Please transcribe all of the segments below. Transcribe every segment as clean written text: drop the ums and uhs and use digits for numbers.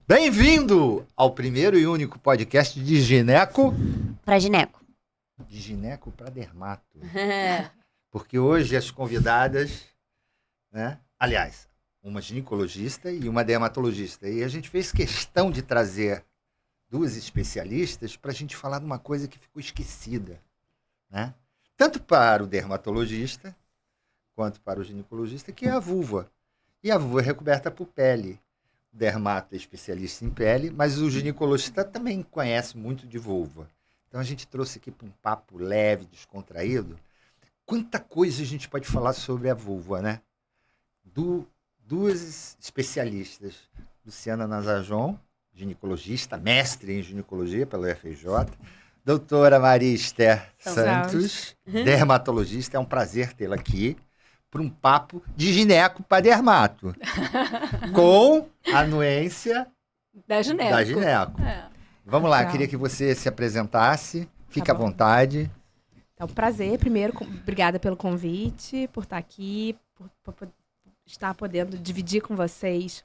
Bem-vindo ao primeiro e único podcast de gineco. Pra gineco. De gineco para dermato. Porque hoje as convidadas, né? Aliás, uma ginecologista e uma dermatologista. E a gente fez questão de trazer duas especialistas para a gente falar de uma coisa que ficou esquecida, né? Tanto para o dermatologista quanto para o ginecologista, que é a vulva. E a vulva é recoberta por pele. O dermato é especialista em pele, mas o ginecologista também conhece muito de vulva. Então a gente trouxe aqui para um papo leve, descontraído. Quanta coisa a gente pode falar sobre a vulva, né? Duas especialistas, Luciana Nazajon, ginecologista, mestre em ginecologia pela UFRJ, doutora Maria Esther Santos, dermatologista. É um prazer tê-la aqui para um papo de gineco para dermato, com a anuência da gineco. É. Vamos lá, queria que você se apresentasse, fique à vontade. Então, prazer. Primeiro, obrigada pelo convite, por estar aqui, por estar podendo dividir com vocês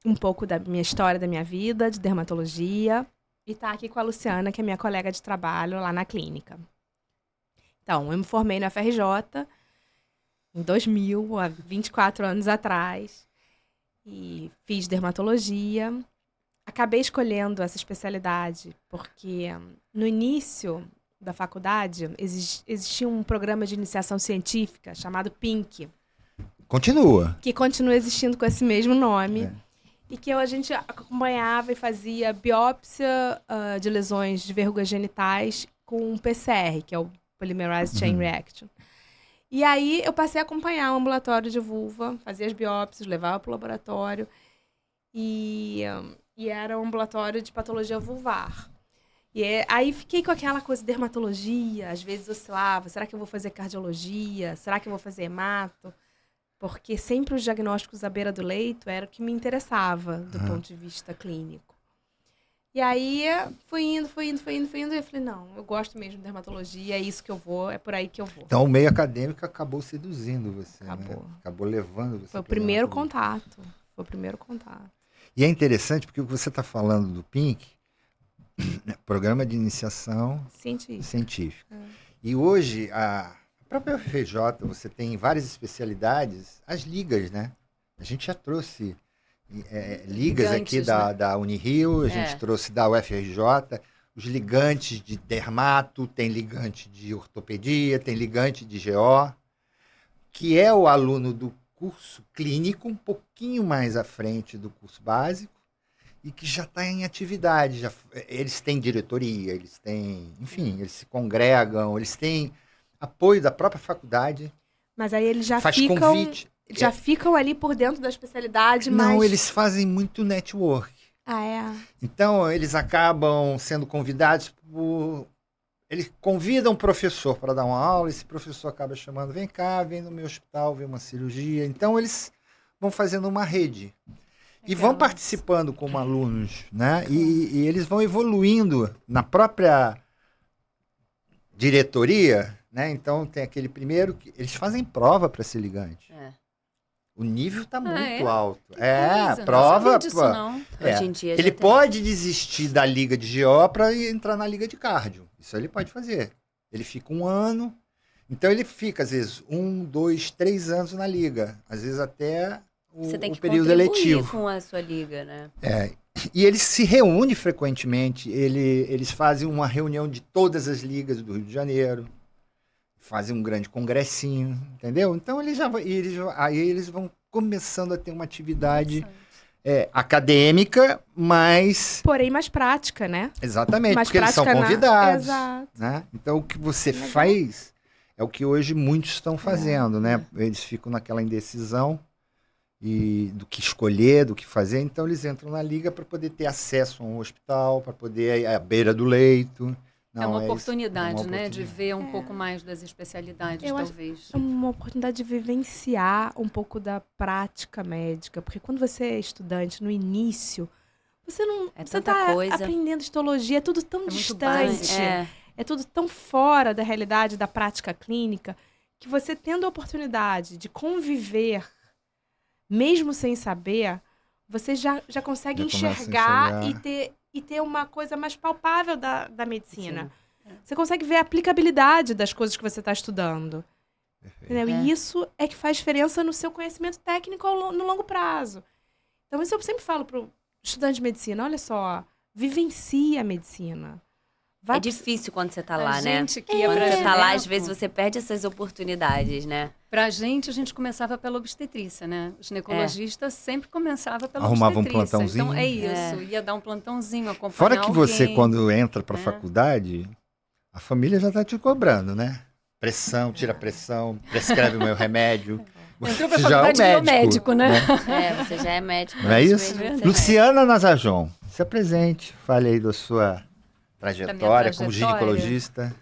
um pouco da minha história, da minha vida, de dermatologia, e estar aqui com a Luciana, que é minha colega de trabalho lá na clínica. Então, eu me formei na UFRJ em 2000, há 24 anos atrás, e fiz dermatologia. Acabei escolhendo essa especialidade porque no início da faculdade existia um programa de iniciação científica chamado PINC. Continua. Que continua existindo com esse mesmo nome. E que a gente acompanhava e fazia biópsia de lesões de verrugas genitais com PCR, que é o Polymerase Chain Reaction. E aí eu passei a acompanhar o ambulatório de vulva, fazia as biópsias, levava para o laboratório. E era um ambulatório de patologia vulvar. Aí fiquei com aquela coisa de dermatologia, às vezes oscilava, será que eu vou fazer cardiologia? Será que eu vou fazer hemato? Porque sempre os diagnósticos à beira do leito era o que me interessava do ponto de vista clínico. E aí fui indo, e eu falei, não, eu gosto mesmo de dermatologia, é isso que eu vou, é por aí que eu vou. Então o meio acadêmico acabou seduzindo você, Acabou. né? Acabou levando você. Foi o primeiro contato. E é interessante porque o que você está falando do PINC, Programa de Iniciação Científica. E hoje, a própria UFRJ, você tem várias especialidades, as ligas, né? A gente já trouxe ligas aqui da Unirio, a gente trouxe da UFRJ, os ligantes de dermato, tem ligante de ortopedia, tem ligante de GO, que é o aluno do curso clínico, um pouquinho mais à frente do curso básico, e que já está em atividade. Eles têm diretoria, eles têm, enfim, eles se congregam, eles têm apoio da própria faculdade. Mas aí eles já faz ficam, convite. Ficam ali por dentro da especialidade, Não, mas... eles fazem muito network. Ah, é? Então, eles acabam sendo convidados por... Eles convidam um professor para dar uma aula, esse professor acaba chamando, vem cá, vem no meu hospital, vem uma cirurgia. Então, eles vão fazendo uma rede. E vão participando como alunos, né? E eles vão evoluindo na própria diretoria, né? Então, tem aquele primeiro... Eles fazem prova para ser ligante. O nível está muito alto. Prova... Não disso, não. Hoje em dia ele pode desistir da liga de GO para entrar na liga de cardio. Isso ele pode fazer. Ele fica 1 ano. Então, ele fica, às vezes, 1, 2, 3 anos na liga. Às vezes, até Você tem que período contribuir eletivo. com a sua liga, né? E eles se reúnem frequentemente. Eles fazem uma reunião de todas as ligas do Rio de Janeiro. Fazem um grande congressinho, entendeu? Então, eles vão começando a ter uma atividade acadêmica, mas... Porém, mais prática, né? Exatamente, mais porque eles são convidados. Exato. Né? Então, o que você faz é o que hoje muitos estão fazendo, né? Eles ficam naquela indecisão do que escolher, do que fazer. Então, eles entram na liga para poder ter acesso a um hospital, para poder ir à beira do leito. Não, é uma oportunidade, né? De ver um pouco mais das especialidades, talvez. É uma oportunidade de vivenciar um pouco da prática médica. Porque quando você é estudante, no início, você não... você está aprendendo histologia, é tudo tão distante. É tudo tão fora da realidade da prática clínica, que você tendo a oportunidade de conviver, mesmo sem saber, você já consegue enxergar e ter uma coisa mais palpável da medicina. Sim. Você consegue ver a aplicabilidade das coisas que você está estudando. Entendeu? E isso é que faz diferença no seu conhecimento técnico no longo prazo. Então, isso eu sempre falo para o estudante de medicina, olha só, vivencie a medicina. É difícil quando você tá lá, né? Gente que quando você tá lá, às vezes você perde essas oportunidades, né? Pra gente, a gente começava pela obstetrícia, né? O ginecologista sempre começava pela Arrumava obstetrícia. Um plantãozinho. Então, é isso. Ia dar um plantãozinho, acompanhar Fora que alguém, você, quando entra pra faculdade, a família já tá te cobrando, né? Pressão, tira pressão, prescreve o meu remédio. Entrou pra faculdade de biomédico, né? Você já é médico. Não é isso? Luciana Nazajon, se apresente, fale aí da sua trajetória como ginecologista.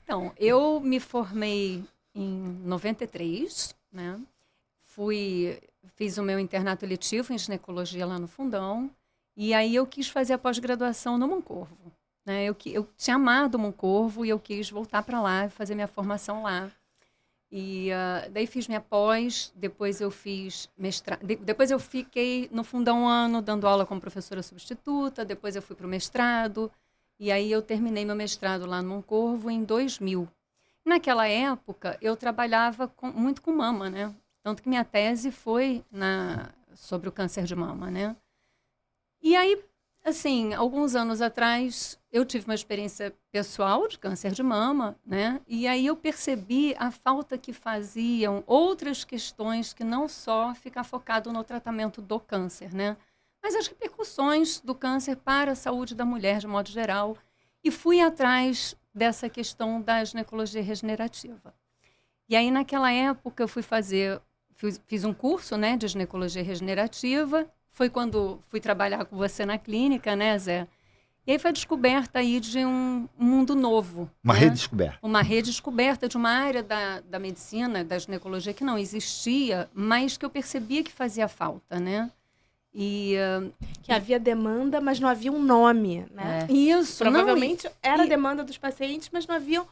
Então, eu me formei em 93, né? Fiz o meu internato eletivo em ginecologia lá no Fundão, e aí eu quis fazer a pós-graduação no Moncorvo. Né? Eu tinha amado o Moncorvo e eu quis voltar para lá e fazer minha formação lá. E daí fiz minha pós, depois eu fiz mestrado, depois eu fiquei no Fundão um ano dando aula como professora substituta, depois eu fui para o mestrado, e aí eu terminei meu mestrado lá no Moncorvo em 2000. Naquela época, eu trabalhava muito com mama, né? Tanto que minha tese foi sobre o câncer de mama, né? E aí, assim, alguns anos atrás, eu tive uma experiência pessoal de câncer de mama, né? E aí eu percebi a falta que faziam outras questões que não só ficar focado no tratamento do câncer, né? Mas as repercussões do câncer para a saúde da mulher, de modo geral. E fui atrás dessa questão da ginecologia regenerativa. E aí, naquela época, eu fiz um curso, né, de ginecologia regenerativa. Foi quando fui trabalhar com você na clínica, né, Zé? E aí foi a descoberta aí de um mundo novo. Uma redescoberta. Uma redescoberta de uma área da medicina, da ginecologia, que não existia, mas que eu percebia que fazia falta, né? Que havia demanda, mas não havia um nome, né? Isso. Provavelmente era a demanda dos pacientes, mas não havia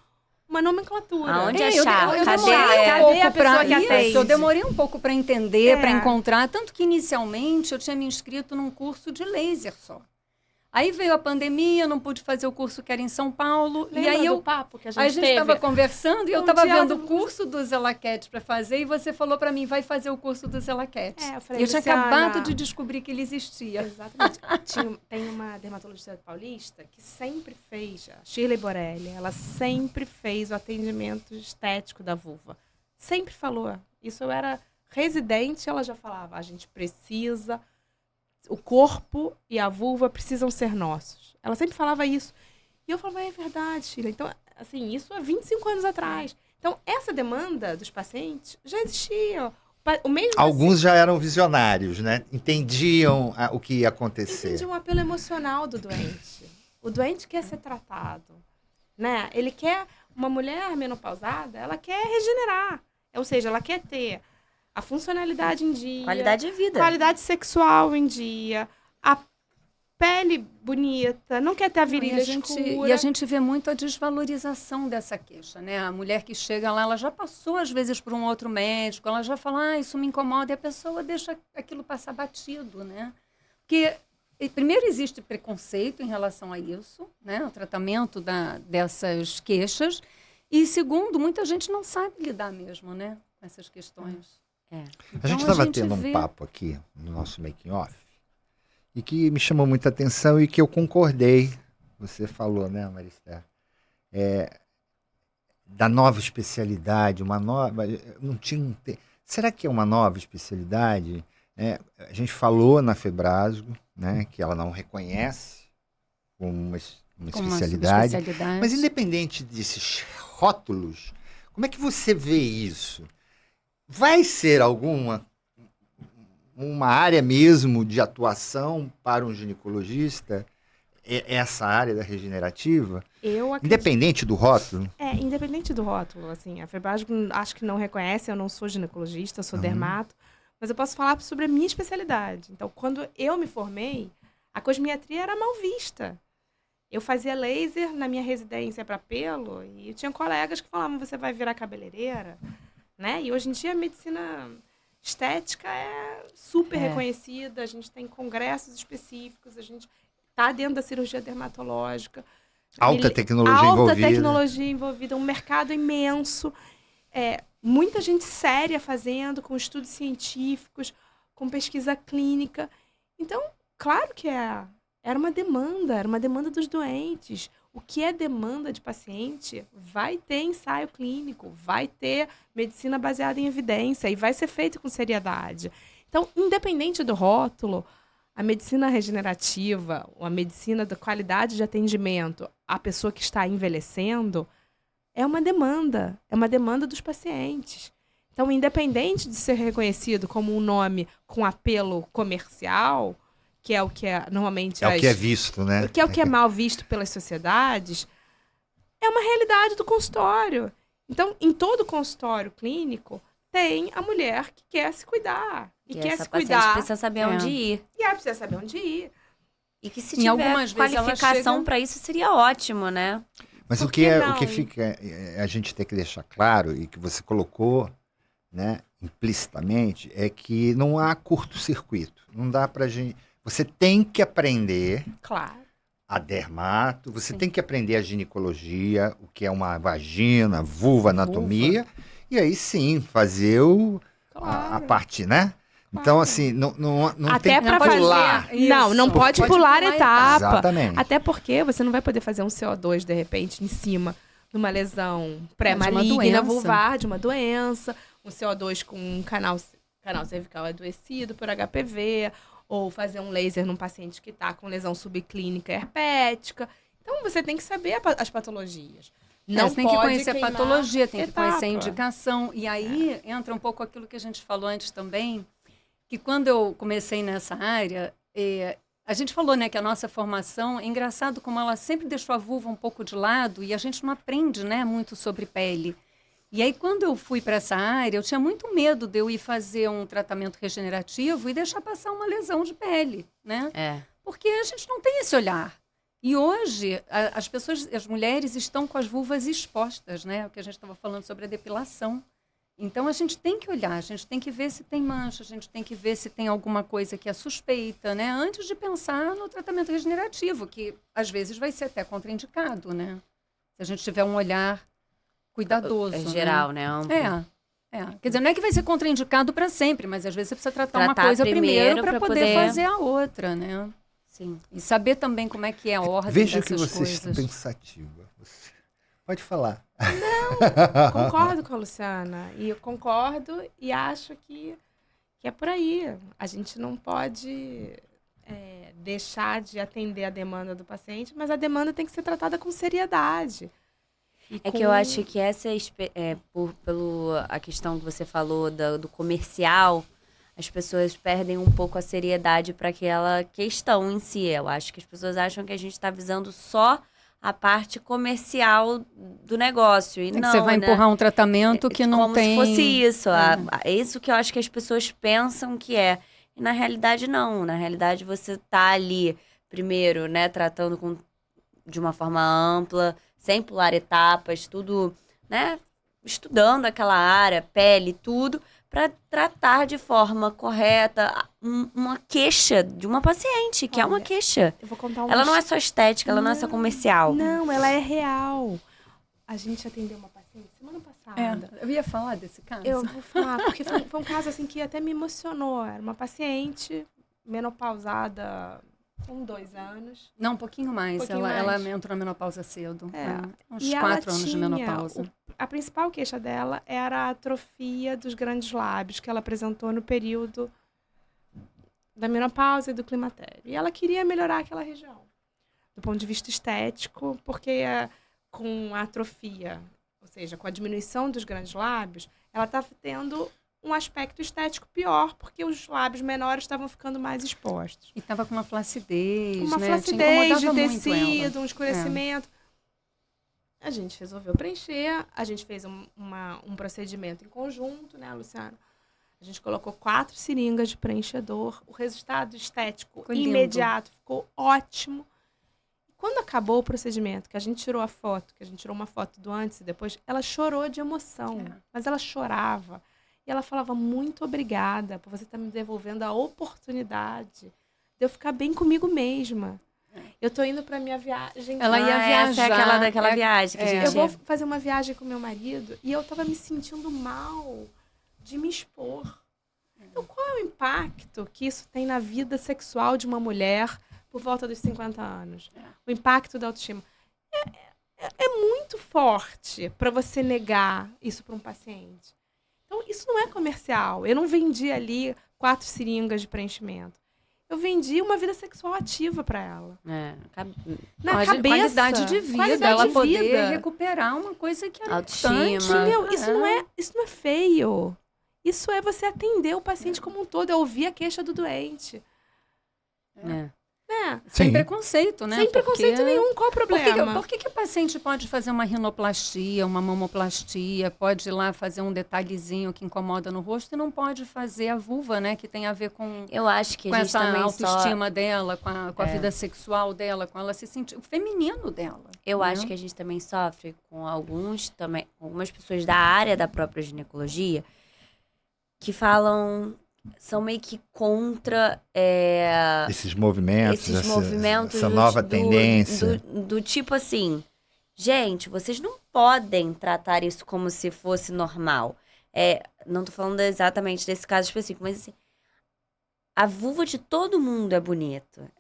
uma nomenclatura. Aonde achar? Cadê a pessoa que atende? Eu demorei um pouco para entender, para encontrar. Tanto que, inicialmente, eu tinha me inscrito num curso de laser só. Aí veio a pandemia, não pude fazer o curso que era em São Paulo. Lembra e aí do papo que a gente teve? estava conversando e eu estava vendo o curso do Zelaquete para fazer e você falou para mim, vai fazer o curso do Zelaquete. Eu falei, eu tinha acabado de descobrir que ele existia. Exatamente. Tem uma dermatologista paulista que sempre fez, a Shirley Borelli, ela sempre fez o atendimento estético da vulva. Sempre falou. Isso eu era residente, ela já falava, a gente precisa... O corpo e a vulva precisam ser nossos. Ela sempre falava isso. E eu falava, é verdade, Sheila. Então, assim, isso há 25 anos atrás. Então, essa demanda dos pacientes já existia. Alguns já eram visionários, né? Entendiam o que ia acontecer. Entendiam o apelo emocional do doente. O doente quer ser tratado, né? Ele quer... Uma mulher menopausada, ela quer regenerar. Ou seja, ela quer ter... A funcionalidade em dia. Qualidade de vida. Qualidade sexual em dia. A pele bonita. Não quer ter a virilha escura. E a gente vê muito a desvalorização dessa queixa, né? A mulher que chega lá, ela já passou, às vezes, por um outro médico. Ela já fala, isso me incomoda. E a pessoa deixa aquilo passar batido, né? Porque, primeiro, existe preconceito em relação a isso, né? O tratamento dessas queixas. E, segundo, muita gente não sabe lidar mesmo, né? Com essas questões. A gente estava tendo um papo aqui no nosso making off e que me chamou muita atenção e que eu concordei. Você falou, né, Maristel? Da nova especialidade, uma nova. Não tinha. Será que é uma nova especialidade? A gente falou na Febrasgo, né, que ela não reconhece como uma especialidade. Mas independente desses rótulos, como é que você vê isso? Vai ser uma área mesmo de atuação para um ginecologista, essa área da regenerativa? Independente do rótulo? Independente do rótulo. Assim, a Febrasgo acho que não reconhece, eu não sou ginecologista, sou dermato, mas eu posso falar sobre a minha especialidade. Então, quando eu me formei, a cosmiatria era mal vista. Eu fazia laser na minha residência para pelo e eu tinha colegas que falavam, você vai virar cabeleireira? Né? E hoje em dia a medicina estética é super reconhecida, a gente tem congressos específicos, a gente está dentro da cirurgia dermatológica. Alta tecnologia envolvida, um mercado imenso. Muita gente séria fazendo, com estudos científicos, com pesquisa clínica. Então, claro que era uma demanda dos doentes. O que é demanda de paciente vai ter ensaio clínico, vai ter medicina baseada em evidência e vai ser feito com seriedade. Então, independente do rótulo, a medicina regenerativa, ou a medicina da qualidade de atendimento à pessoa que está envelhecendo, é uma demanda dos pacientes. Então, independente de ser reconhecido como um nome com apelo comercial, que é o que normalmente... o que é visto, né? Que é o que é mal visto pelas sociedades, é uma realidade do consultório. Então, em todo consultório clínico, tem a mulher que quer se cuidar. E quer se cuidar. Precisa saber onde ir. E ela precisa saber onde ir. E que se tiver qualificação para isso, seria ótimo, né? Mas o que fica... A gente tem que deixar claro, e que você colocou, né, implicitamente, é que não há curto-circuito. Não dá pra gente... Você tem que aprender a dermato, você tem que aprender a ginecologia, o que é uma vagina, vulva, anatomia, e aí sim, fazer a parte, né? Então, assim, não até tem que pular. Não pode pular etapa. Exatamente. Até porque você não vai poder fazer um CO2, de repente, em cima de uma lesão pré-maligna vulvar, de uma doença, um CO2 com um canal cervical adoecido por HPV, ou fazer um laser num paciente que está com lesão subclínica herpética. Então, você tem que saber as patologias. Não tem que conhecer a patologia, tem que conhecer a indicação. E aí entra um pouco aquilo que a gente falou antes também, que quando eu comecei nessa área, a gente falou, né, que a nossa formação, é engraçado como ela sempre deixou a vulva um pouco de lado e a gente não aprende, né, muito sobre pele. E aí, quando eu fui para essa área, eu tinha muito medo de eu ir fazer um tratamento regenerativo e deixar passar uma lesão de pele, né? Porque a gente não tem esse olhar. E hoje, as mulheres estão com as vulvas expostas, né? O que a gente estava falando sobre a depilação. Então, a gente tem que olhar, a gente tem que ver se tem mancha, a gente tem que ver se tem alguma coisa que é suspeita, né? Antes de pensar no tratamento regenerativo, que às vezes vai ser até contraindicado, né? Se a gente tiver um olhar cuidadoso. É geral, né? Quer dizer, não é que vai ser contraindicado para sempre, mas às vezes você precisa tratar uma coisa primeiro para poder fazer a outra, né? Sim. E saber também como é que é a ordem Veja dessas coisas. Veja que você está pensativa. Pode falar. Não, concordo com a Luciana. E eu concordo e acho que é por aí. A gente não pode deixar de atender a demanda do paciente, mas a demanda tem que ser tratada com seriedade. Que eu acho que essa a questão que você falou do comercial, as pessoas perdem um pouco a seriedade para aquela questão em si. Eu acho que as pessoas acham que a gente está visando só a parte comercial do negócio. E não, você vai empurrar um tratamento que não tem... Como se fosse isso. É isso que eu acho que as pessoas pensam que é. E na realidade, não. Na realidade, você está ali, primeiro, né, tratando de uma forma ampla, sem pular etapas, tudo, né, estudando aquela área, pele, tudo, para tratar de forma correta uma queixa de uma paciente, que é uma queixa. Eu vou contar ela não é só estética, ela não é só comercial. Não, ela é real. A gente atendeu uma paciente semana passada. Eu ia falar desse caso. Eu vou falar, porque foi um caso assim que até me emocionou. Era uma paciente menopausada com 2 anos. Não, um pouquinho mais. Ela entrou na menopausa cedo. Uns 4 anos de menopausa. A principal queixa dela era a atrofia dos grandes lábios que ela apresentou no período da menopausa e do climatério. E ela queria melhorar aquela região, do ponto de vista estético, porque com a atrofia, ou seja, com a diminuição dos grandes lábios, ela estava tendo um aspecto estético pior, porque os lábios menores estavam ficando mais expostos. E estava com uma flacidez, uma flacidez de tecido, um escurecimento. A gente resolveu preencher, a gente fez um procedimento em conjunto, né, Luciana? A gente colocou 4 seringas de preenchedor. O resultado estético imediato ficou ótimo. Quando acabou o procedimento, que a gente tirou uma foto do antes e depois, ela chorou de emoção. Mas ela chorava. E ela falava, muito obrigada por você estar me devolvendo a oportunidade de eu ficar bem comigo mesma. Eu tô indo pra minha viagem. Ela ia viajar. Essa é aquela daquela viagem que a gente... Eu vou fazer uma viagem com meu marido e eu tava me sentindo mal de me expor. Então, qual é o impacto que isso tem na vida sexual de uma mulher por volta dos 50 anos? O impacto da autoestima. É muito forte para você negar isso para um paciente. Então, isso não é comercial. Eu não vendi ali 4 seringas de preenchimento. Eu vendi uma vida sexual ativa para ela. Na cabeça. Qualidade de vida. Ela poder recuperar uma coisa que era autoestima. Entendeu? Isso não é feio. Isso é você atender o paciente como um todo. É ouvir a queixa do doente. Sem preconceito, né? Sem preconceito nenhum. Qual o problema? Por que o paciente pode fazer uma rinoplastia, uma mamoplastia, pode ir lá fazer um detalhezinho que incomoda no rosto e não pode fazer a vulva, né? Que tem a ver com, eu acho que com essa autoestima dela, com a vida sexual dela, com ela se sentir... O feminino dela. Eu acho que a gente também sofre com algumas pessoas da área da própria ginecologia que falam... são meio que contra esses movimentos, essa nova do, tendência. Do tipo assim, gente, vocês não podem tratar isso como se fosse normal. Não tô falando exatamente desse caso específico, mas assim, a vulva de todo mundo é bonita.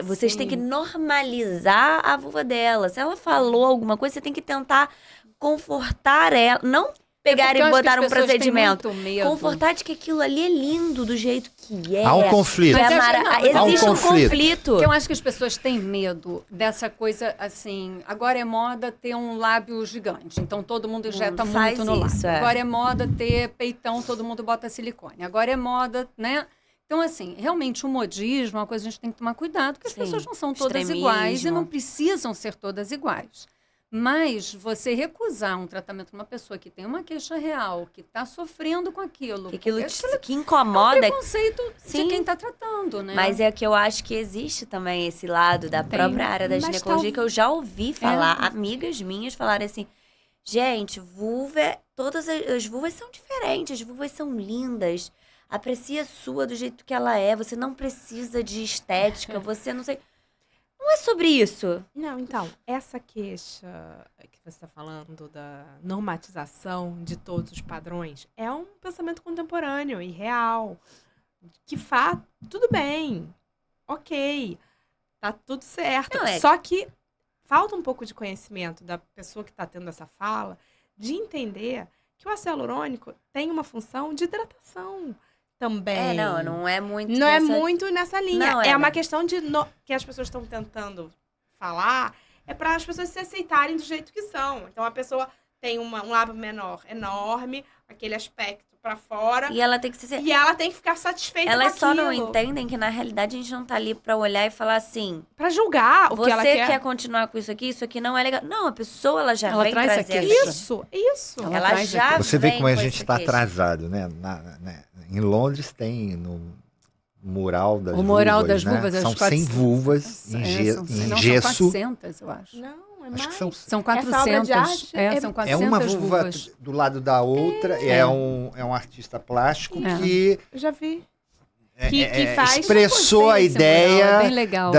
Vocês têm que normalizar a vulva dela. Se ela falou alguma coisa, você tem que tentar confortar ela, não pegar e botar um procedimento. Confortar de que aquilo ali é lindo do jeito que é. Há um conflito. Existe um conflito. Porque eu acho que as pessoas têm medo dessa coisa, assim... Agora é moda ter um lábio gigante. Então, todo mundo injeta muito no lábio. Agora é moda ter peitão, todo mundo bota silicone. Agora é moda, né? Então, assim, realmente o modismo é uma coisa que a gente tem que tomar cuidado, porque as pessoas não são todas iguais e não precisam ser todas iguais. Mas você recusar um tratamento para uma pessoa que tem uma queixa real, que está sofrendo com aquilo... Que incomoda... É um preconceito de quem está tratando, né? Mas é que eu acho que existe também esse lado da própria área da ginecologia, que eu já ouvi falar, amigas minhas falarem assim, gente, todas as vulvas são diferentes, as vulvas são lindas, aprecie a sua do jeito que ela é, você não precisa de estética, você não sei... Não é sobre isso. Não, então, essa queixa que você está falando da normatização de todos os padrões é um pensamento contemporâneo e real. Que tudo bem, ok, tá tudo certo. Só que falta um pouco de conhecimento da pessoa que está tendo essa fala de entender que o ácido hialurônico tem uma função de hidratação. Também. Não é muito Não é muito nessa linha. É uma questão que as pessoas estão tentando falar, é para as pessoas se aceitarem do jeito que são. Então, a pessoa tem um lábio menor, enorme, aquele aspecto para fora. E ela tem que ela tem que ficar satisfeita com aquilo. Elas só não entendem que, na realidade, a gente não tá ali para olhar e falar assim... Para julgar o que ela quer. Você quer continuar com isso aqui não é legal. Não, a pessoa, ela já vem trazer isso. Ela já Você vê como a gente está atrasado, né? Em Londres tem no mural das vulvas. O mural das vulvas, né? São 100 vulvas em gesso. São 400, eu acho. Não, é mais. Acho que são 400. São 400 uma vulva vulvas. Do lado da outra. É um artista plástico que... Eu já vi. Que faz... Expressou a ideia bem legal.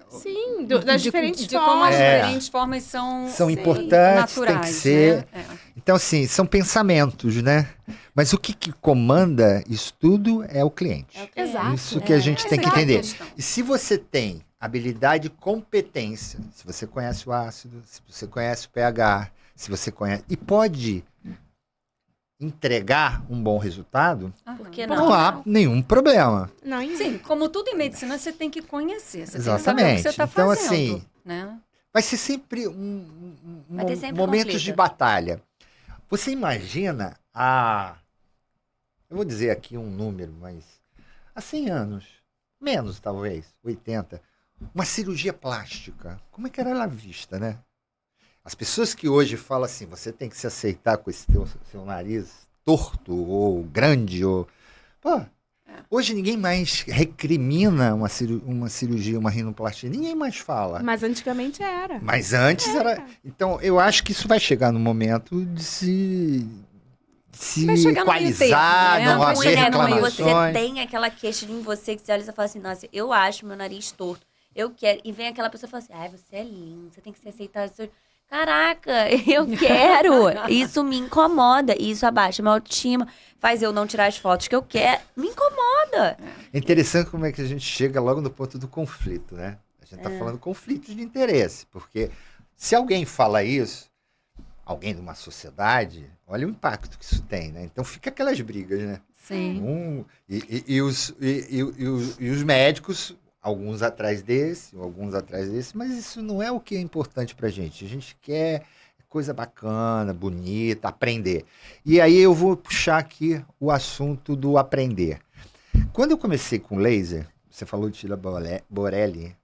Sim, das diferentes formas. De como as diferentes formas são importantes, naturais, tem que ser. Né? Então, assim, são pensamentos, né? Mas o que comanda isso tudo é o cliente. Exato. Isso que a gente tem que entender. E se você tem habilidade e competência, se você conhece o ácido, se você conhece o pH, se você conhece... E pode entregar um bom resultado, não há nenhum problema. Sim, como tudo em medicina, você tem que conhecer. Você Exatamente. tem que saber o que você está então, fazendo. Assim, né? vai ser sempre momentos de batalha. Você imagina eu vou dizer aqui um número, mas há 100 anos, menos talvez, 80, uma cirurgia plástica, como é que era ela vista, né? As pessoas que hoje falam assim, você tem que se aceitar com esse seu nariz torto ou grande, hoje ninguém mais recrimina uma cirurgia, uma rinoplastia, ninguém mais fala. Mas antigamente era. Mas antes era. Então, eu acho que isso vai chegar no momento de se equalizar, não haver reclamações. Você tem aquela queixa em você que você olha e fala assim, nossa, eu acho meu nariz torto, eu quero. E vem aquela pessoa e fala assim, ai, você é lindo, você tem que se aceitar. Caraca, eu quero. Isso me incomoda, isso abaixa minha autoestima, faz eu não tirar as fotos que eu quero, me incomoda. É interessante como é que a gente chega logo no ponto do conflito, né? A gente tá falando conflitos de interesse, porque se alguém fala isso, alguém de uma sociedade, olha o impacto que isso tem, né? Então fica aquelas brigas, né? Sim. E os médicos, alguns atrás desse, mas isso não é o que é importante pra gente. A gente quer coisa bacana, bonita, aprender. E aí eu vou puxar aqui o assunto do aprender. Quando eu comecei com laser, você falou de Shirley Borelli,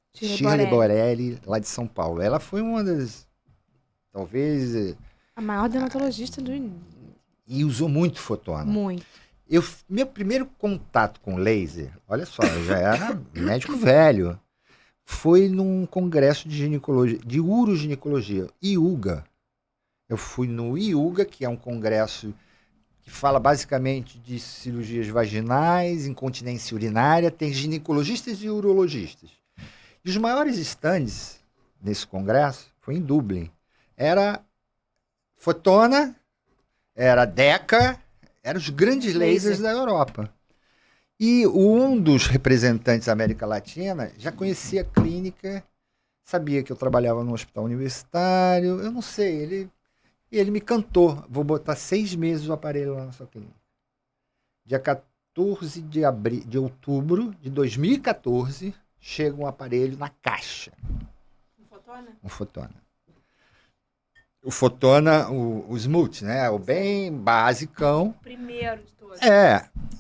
lá de São Paulo. Ela foi uma das, talvez... A maior dermatologista do... E usou muito fotona. Muito. Meu primeiro contato com laser, olha só, eu já era médico velho, foi num congresso de ginecologia, de uroginecologia, IUGA. Eu fui no IUGA, que é um congresso que fala basicamente de cirurgias vaginais, incontinência urinária, tem ginecologistas e urologistas. E os maiores stands nesse congresso foi em Dublin. Era Fotona, era Deca, eram os grandes lasers da Europa. E um dos representantes da América Latina já conhecia a clínica, sabia que eu trabalhava no hospital universitário, eu não sei, ele me cantou, vou botar 6 meses o aparelho lá na sua clínica. Dia 14 de outubro de 2014, chega um aparelho na caixa. Um Fotona? Um Fotona. O Fotona, o Smooth, né? O bem basicão. O primeiro de todos.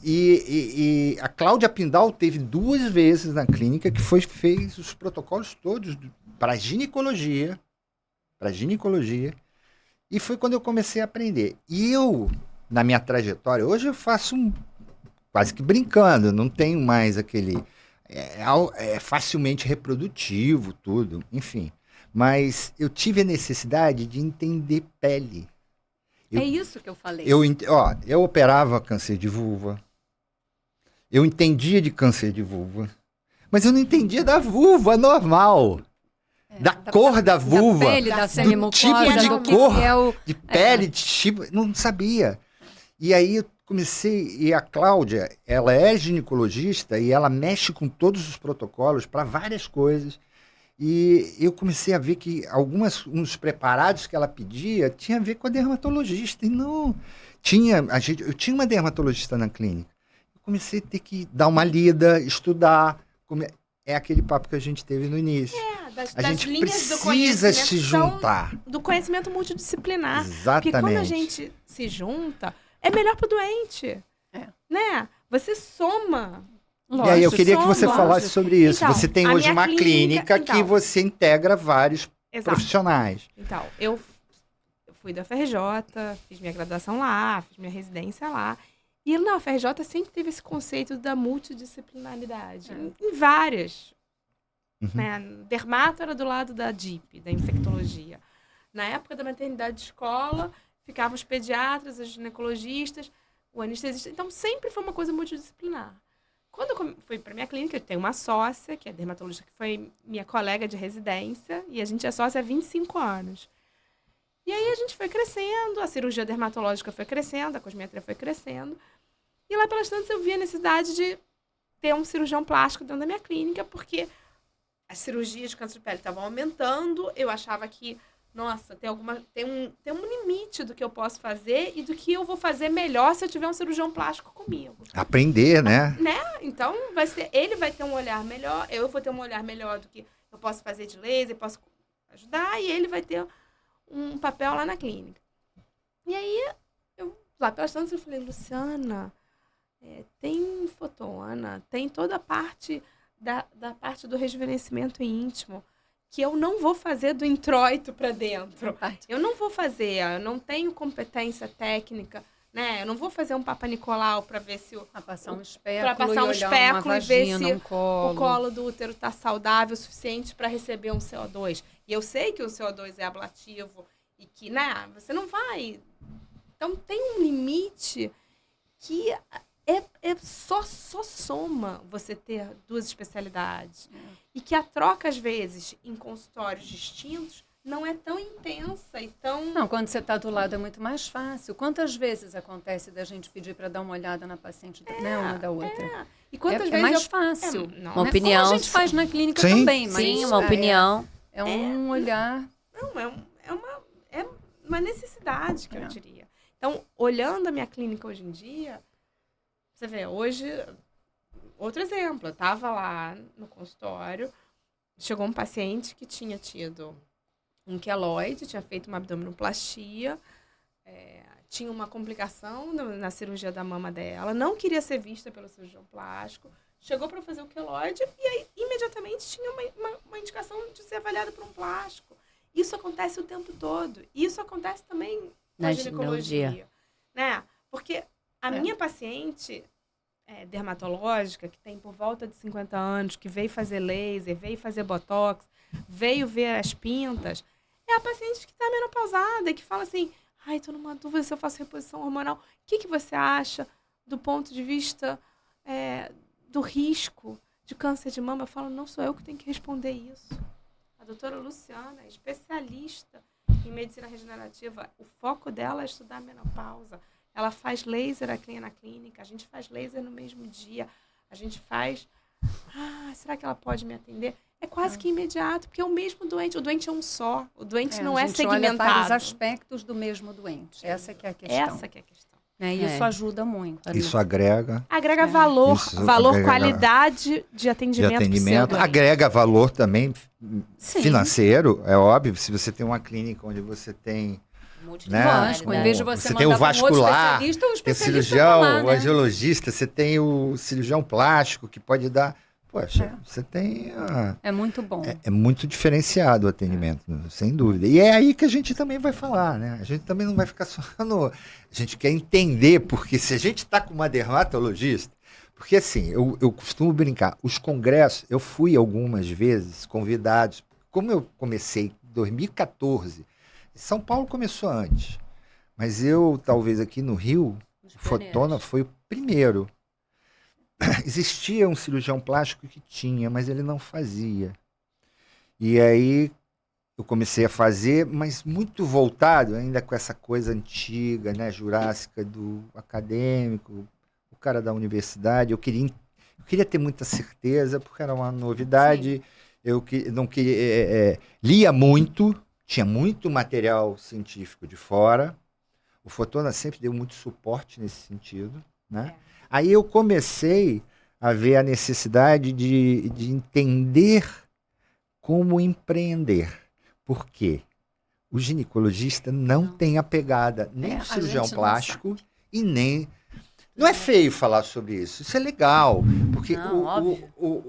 E a Cláudia Pindal teve 2 vezes na clínica que fez os protocolos todos para ginecologia. E foi quando eu comecei a aprender. E eu, na minha trajetória, hoje eu faço quase que brincando, não tenho mais aquele... É facilmente reprodutivo, tudo, enfim. Mas eu tive a necessidade de entender pele. É isso que eu falei. Eu operava câncer de vulva. Eu entendia de câncer de vulva. Mas eu não entendia da vulva normal. Da cor da vulva. Da pele, da do tipo de cor, de pele, de tipo... Não sabia. E aí eu comecei... E a Cláudia, ela é ginecologista e ela mexe com todos os protocolos para várias coisas. E eu comecei a ver que uns preparados que ela pedia tinha a ver com a dermatologista. E não eu tinha uma dermatologista na clínica. Eu comecei a ter que dar uma lida, estudar. É aquele papo que a gente teve no início. A gente precisa se juntar. Do conhecimento multidisciplinar. Exatamente. Porque quando a gente se junta, é melhor para o doente. Né? Você soma... Lógico, e aí eu queria que você falasse sobre isso. Então, você tem hoje uma clínica que você integra vários profissionais. Então, eu fui da FRJ, fiz minha graduação lá, fiz minha residência lá. E na FRJ sempre teve esse conceito da multidisciplinaridade. Em várias. Né? Dermato era do lado da DIP, da infectologia. Na época da maternidade de escola, ficavam os pediatras, os ginecologistas, o anestesista. Então, sempre foi uma coisa multidisciplinar. Quando eu fui para minha clínica, eu tenho uma sócia, que é dermatologista, que foi minha colega de residência, e a gente é sócia há 25 anos. E aí a gente foi crescendo, a cirurgia dermatológica foi crescendo, a cosmetria foi crescendo. E lá pelas tantas eu vi a necessidade de ter um cirurgião plástico dentro da minha clínica, porque as cirurgias de câncer de pele estavam aumentando, eu achava que, nossa, tem um limite do que eu posso fazer e do que eu vou fazer melhor se eu tiver um cirurgião plástico comigo. Aprender, né? Então, ele vai ter um olhar melhor, eu vou ter um olhar melhor do que eu posso fazer de laser, posso ajudar, e ele vai ter um papel lá na clínica. E aí, lá pelas tantas, eu falei, Luciana, tem Fotona, tem toda a parte da parte do rejuvenescimento íntimo, que eu não vou fazer do introito para dentro. Eu não vou fazer, eu não tenho competência técnica, né? Eu não vou fazer um Papa Nicolau para ver se para passar um espéculo e ver se o colo do útero está saudável o suficiente para receber um CO2. E eu sei que o CO2 é ablativo e que, né, você não vai Então, tem um limite que só soma você ter 2 especialidades. E que a troca, às vezes, em consultórios distintos, não é tão intensa e tão... Não, quando você está do lado é muito mais fácil. Quantas vezes acontece da gente pedir para dar uma olhada na paciente, né, uma da outra? E quantas vezes é mais fácil. Uma opinião. Como a gente faz na clínica também. Mas sim, uma opinião. É um olhar... Não, é uma necessidade, que eu diria. Então, olhando a minha clínica hoje em dia, você vê, hoje, outro exemplo, eu estava lá no consultório, chegou um paciente que tinha tido um queloide, tinha feito uma abdominoplastia, tinha uma complicação na cirurgia da mama dela, não queria ser vista pelo cirurgião plástico, chegou para fazer o queloide e aí imediatamente tinha uma indicação de ser avaliada por um plástico. Isso acontece o tempo todo. Isso acontece também na ginecologia. Né? Porque a minha paciente dermatológica, que tem por volta de 50 anos, que veio fazer laser, veio fazer botox, veio ver as pintas, é a paciente que está menopausada e que fala assim, ai, tô numa dúvida se eu faço reposição hormonal. O que você acha do ponto de vista do risco de câncer de mama? Eu falo, não sou eu que tenho que responder isso. A doutora Luciana é especialista em medicina regenerativa. O foco dela é estudar a menopausa. Ela faz laser aqui na clínica, a gente faz laser no mesmo dia, a gente faz... será que ela pode me atender? É quase que imediato, porque é o mesmo doente. O doente é um só. O doente não é segmentado. Olha vários aspectos do mesmo doente. Essa que é a questão. Essa que é a questão. Isso ajuda muito. Isso agrega. Agrega valor. Valor, qualidade de atendimento. Agrega valor também financeiro, é óbvio. Se você tem uma clínica onde você tem... Lógico, em vez de você tem o vascular, tem o cirurgião, o angiologista, você tem o cirurgião plástico que pode dar... Poxa, você tem... É muito bom. É muito diferenciado o atendimento, sem dúvida. E é aí que a gente também vai falar, né? A gente também não vai ficar só no... A gente quer entender, porque se a gente está com uma dermatologista... Porque assim, eu costumo brincar, os congressos, eu fui algumas vezes convidados, como eu comecei em 2014... São Paulo começou antes, mas eu, talvez aqui no Rio, o Fotona foi o primeiro. Existia um cirurgião plástico que tinha, mas ele não fazia. E aí eu comecei a fazer, mas muito voltado, ainda com essa coisa antiga, né, jurássica do acadêmico, o cara da universidade. Eu queria ter muita certeza, porque era uma novidade. Sim. Eu não queria, lia muito. Tinha muito material científico de fora. O Fotona sempre deu muito suporte nesse sentido, né? Aí eu comecei a ver a necessidade de entender como empreender. Por quê? O ginecologista não tem a pegada nem do cirurgião plástico e nem... Não é feio falar sobre isso, isso é legal, porque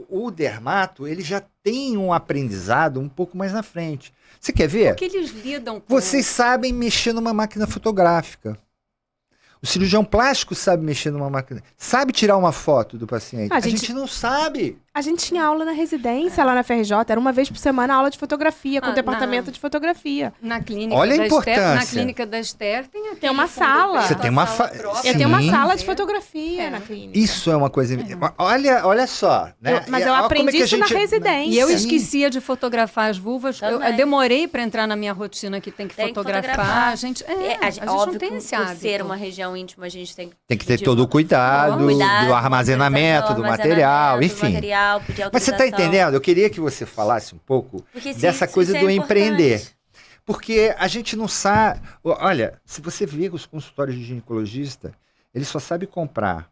o dermato ele já tem um aprendizado um pouco mais na frente. Você quer ver? Porque eles lidam com... Vocês sabem mexer numa máquina fotográfica. O cirurgião plástico sabe mexer numa máquina, sabe tirar uma foto do paciente. A gente não sabe. A gente tinha aula na residência lá na FRJ, era uma vez por semana aula de fotografia, com o departamento de fotografia. Na clínica Olha a importância. Na clínica da Esther tem uma sala. Você tem uma Eu tenho uma sala de fotografia na clínica. Isso é uma coisa... Olha só. Né? Mas eu aprendi isso na residência. E eu esquecia de fotografar as vulvas. Eu demorei para entrar na minha rotina que tem que fotografar. A gente não tem esse hábito. Por ser uma região íntima, a gente tem que ter todo o cuidado do armazenamento do material, enfim. Mas você está entendendo? Eu queria que você falasse um pouco dessa coisa do empreender. Porque a gente não sabe... Olha, se você vê os consultórios de ginecologista, ele só sabe comprar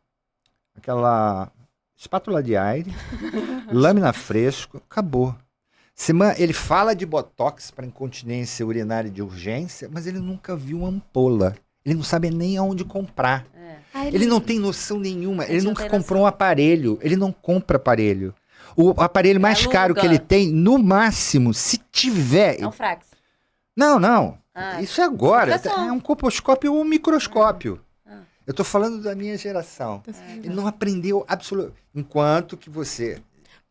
aquela espátula de aire, lâmina fresco, acabou. Ele fala de botox para incontinência urinária de urgência, mas ele nunca viu uma ampola. Ele não sabe nem aonde comprar. Ele não tem noção nenhuma. Ele nunca comprou um aparelho. Ele não compra aparelho. O aparelho mais caro que ele tem, no máximo, se tiver... É um Frax. Não. Isso é agora. É um colposcópio ou um microscópio. Eu estou falando da minha geração. Ele não aprendeu absolutamente. Enquanto que você...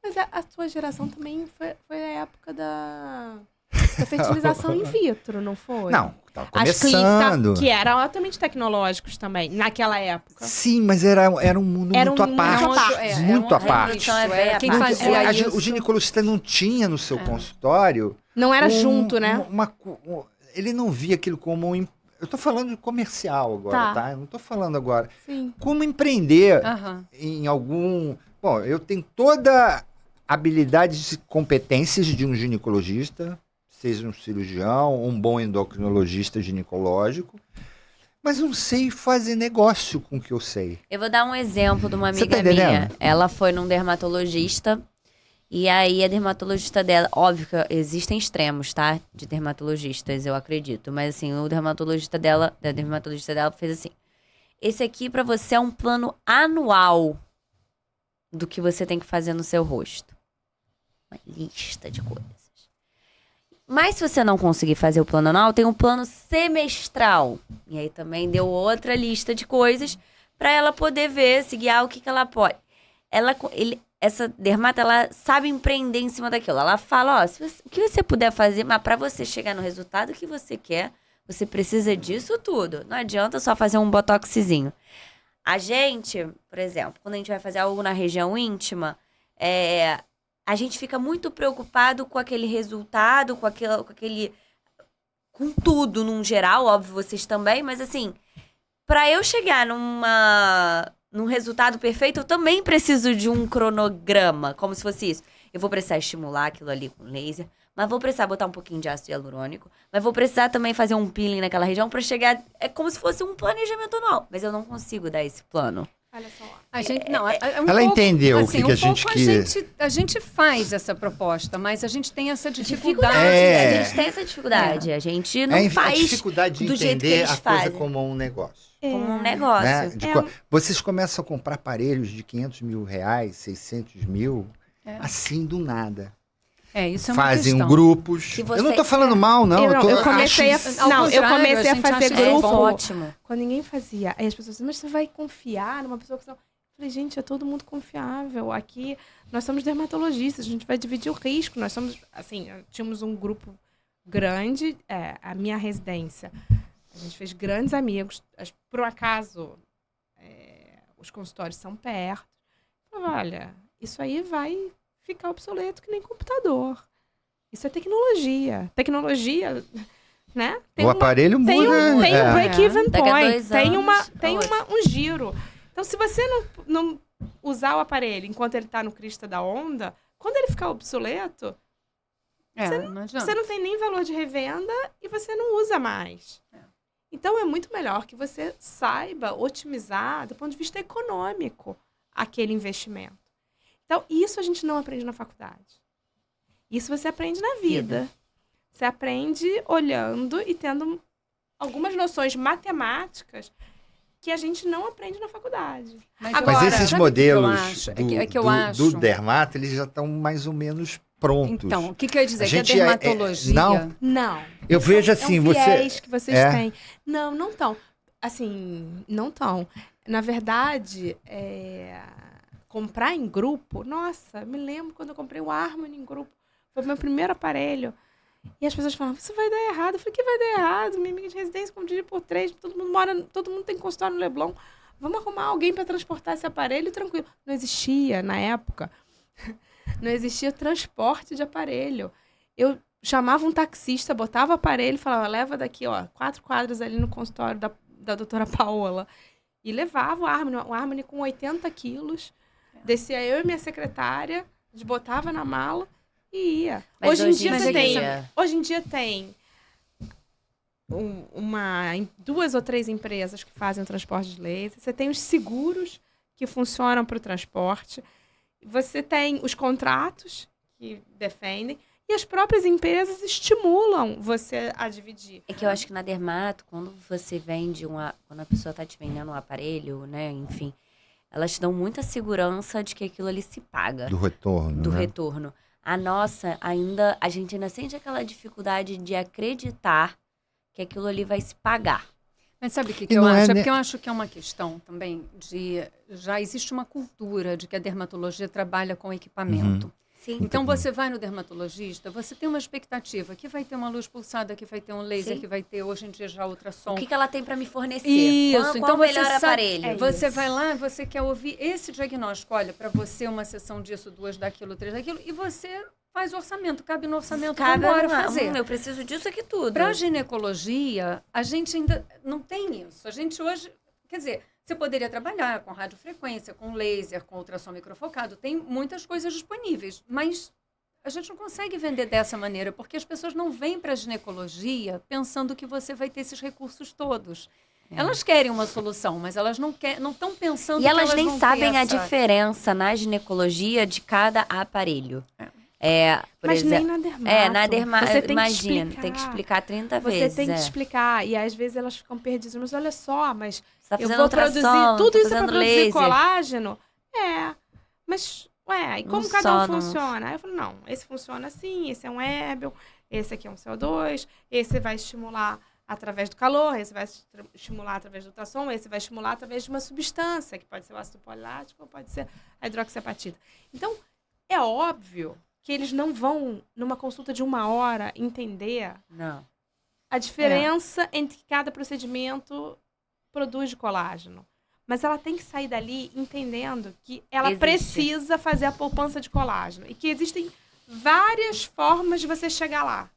Mas a sua geração também foi a época da fertilização in vitro, não foi? Não, estava começando. Que eram altamente tecnológicos também, naquela época. Sim, mas era um mundo muito à parte. Muito à parte. Quem fazia isso? O ginecologista não tinha no seu consultório... Não era junto, né? Ele não via aquilo como... Eu estou falando de comercial agora, tá? Eu não estou falando agora. Sim. Como empreender em algum... Bom, eu tenho toda a habilidade e competências de um ginecologista, seja um cirurgião, um bom endocrinologista ginecológico, mas não sei fazer negócio com o que eu sei. Eu vou dar um exemplo de uma amiga minha. Ela foi num dermatologista e aí a dermatologista dela... Óbvio que existem extremos, tá? De dermatologistas, eu acredito. Mas assim, a dermatologista dela fez assim: esse aqui pra você é um plano anual do que você tem que fazer no seu rosto. Uma lista de coisas. Mas se você não conseguir fazer o plano anual, tem um plano semestral. E aí também deu outra lista de coisas para ela poder ver, se guiar o que ela pode. Essa dermata, ela sabe empreender em cima daquilo. Ela fala, ó, o que você puder fazer, mas para você chegar no resultado que você quer, você precisa disso tudo. Não adianta só fazer um botoxzinho. A gente, por exemplo, quando a gente vai fazer algo na região íntima, a gente fica muito preocupado com aquele resultado, com tudo num geral, óbvio, vocês também, mas assim, para eu chegar num resultado perfeito, eu também preciso de um cronograma, como se fosse isso. Eu vou precisar estimular aquilo ali com laser, mas vou precisar botar um pouquinho de ácido hialurônico, mas vou precisar também fazer um peeling naquela região para chegar... É como se fosse um planejamento anual, mas eu não consigo dar esse plano. Olha só. A gente, não, ela entendeu o que a gente quis. A gente faz essa proposta, mas a gente tem essa dificuldade. A gente tem essa dificuldade. A gente não faz a dificuldade de entender a coisa como um negócio. Como um negócio. Né? Vocês começam a comprar aparelhos de 500 mil reais, 600 mil, assim do nada. Isso é uma Fazem questão. Grupos. Eu não estou falando mal, não. Eu comecei a fazer grupo. Ótimo. Quando ninguém fazia. Aí as pessoas dizem, mas você vai confiar numa pessoa que não... Eu falei, gente, é todo mundo confiável. Aqui, nós somos dermatologistas, a gente vai dividir o risco. Nós somos, assim, tínhamos um grupo grande, a minha residência. A gente fez grandes amigos. Por um acaso, os consultórios são perto. Eu falei, olha, isso aí vai ficar obsoleto que nem computador. Isso é tecnologia. Tecnologia, né? O aparelho muda. Tem um break-even point. Tem um giro. Então, se você não usar o aparelho enquanto ele está no crista da onda, quando ele ficar obsoleto, você não tem nem valor de revenda e você não usa mais. Então, é muito melhor que você saiba otimizar, do ponto de vista econômico, aquele investimento. Então, isso a gente não aprende na faculdade. Isso você aprende na vida. Você aprende olhando e tendo algumas noções matemáticas que a gente não aprende na faculdade. Mas esses modelos do dermato, eles já estão mais ou menos prontos. Então, o que eu ia dizer? Que a dermatologia... Não. Eu vejo assim, viés que vocês têm. Não estão. Assim, não estão. Na verdade, comprar em grupo... Nossa, me lembro quando eu comprei o Harmony em grupo. Foi o meu primeiro aparelho. E as pessoas falavam, isso vai dar errado. Eu falei, que vai dar errado? Minha amiga de residência, como dividir por 3, todo mundo tem consultório no Leblon. Vamos arrumar alguém para transportar esse aparelho tranquilo. Não existia, na época, não existia transporte de aparelho. Eu chamava um taxista, botava o aparelho e falava, leva daqui, 4 quadras ali no consultório da doutora Paola. E levava o Harmony com 80 quilos. Descia eu e minha secretária, botava na mala e ia. Hoje em dia tem 2 ou 3 empresas que fazem o transporte de laser. Você tem os seguros que funcionam para o transporte. Você tem os contratos que defendem. E as próprias empresas estimulam você a dividir. É que eu acho que na dermato, quando você vende quando a pessoa está te vendendo um aparelho, né, enfim, elas te dão muita segurança de que aquilo ali se paga. Do retorno. Retorno. A nossa, a gente ainda sente aquela dificuldade de acreditar que aquilo ali vai se pagar. Mas sabe o que eu acho? Porque eu acho que é uma questão também já existe uma cultura de que a dermatologia trabalha com equipamento. Sim. Então, você vai no dermatologista, você tem uma expectativa que vai ter uma luz pulsada, que vai ter um laser, que vai ter, hoje em dia, já ultrassom. O que ela tem para me fornecer? Isso. Qual então, o melhor aparelho? Você vai lá, você quer ouvir esse diagnóstico. Olha, para você, uma sessão disso, 2 daquilo, 3 daquilo, e você faz o orçamento. Cabe no orçamento, vambora fazer. Eu preciso disso aqui tudo. Para ginecologia, a gente ainda não tem isso. A gente hoje, quer dizer, você poderia trabalhar com radiofrequência, com laser, com ultrassom microfocado. Tem muitas coisas disponíveis, mas a gente não consegue vender dessa maneira, porque as pessoas não vêm para a ginecologia pensando que você vai ter esses recursos todos. Elas querem uma solução, mas elas não estão pensando que elas nem vão sabem a diferença na ginecologia de cada aparelho. Mas exemplo, nem na dermato. Você imagina, tem que explicar 30 vezes. Você tem que explicar. E às vezes elas ficam perdidas. Mas olha só, mas tá eu vou produzir tudo isso para produzir laser. Colágeno? Mas, e como cada um funciona? Aí eu falo, não, esse funciona assim, esse é um Herbel, esse aqui é um CO2, esse vai estimular através do calor, esse vai estimular através do ultrassom, esse vai estimular através de uma substância, que pode ser o ácido polilático ou pode ser a hidroxiapatita. Então, é óbvio que eles não vão, numa consulta de 1 hora, entender a diferença entre que cada procedimento produz de colágeno. Mas ela tem que sair dali entendendo que ela precisa fazer a poupança de colágeno. E que existem várias formas de você chegar lá.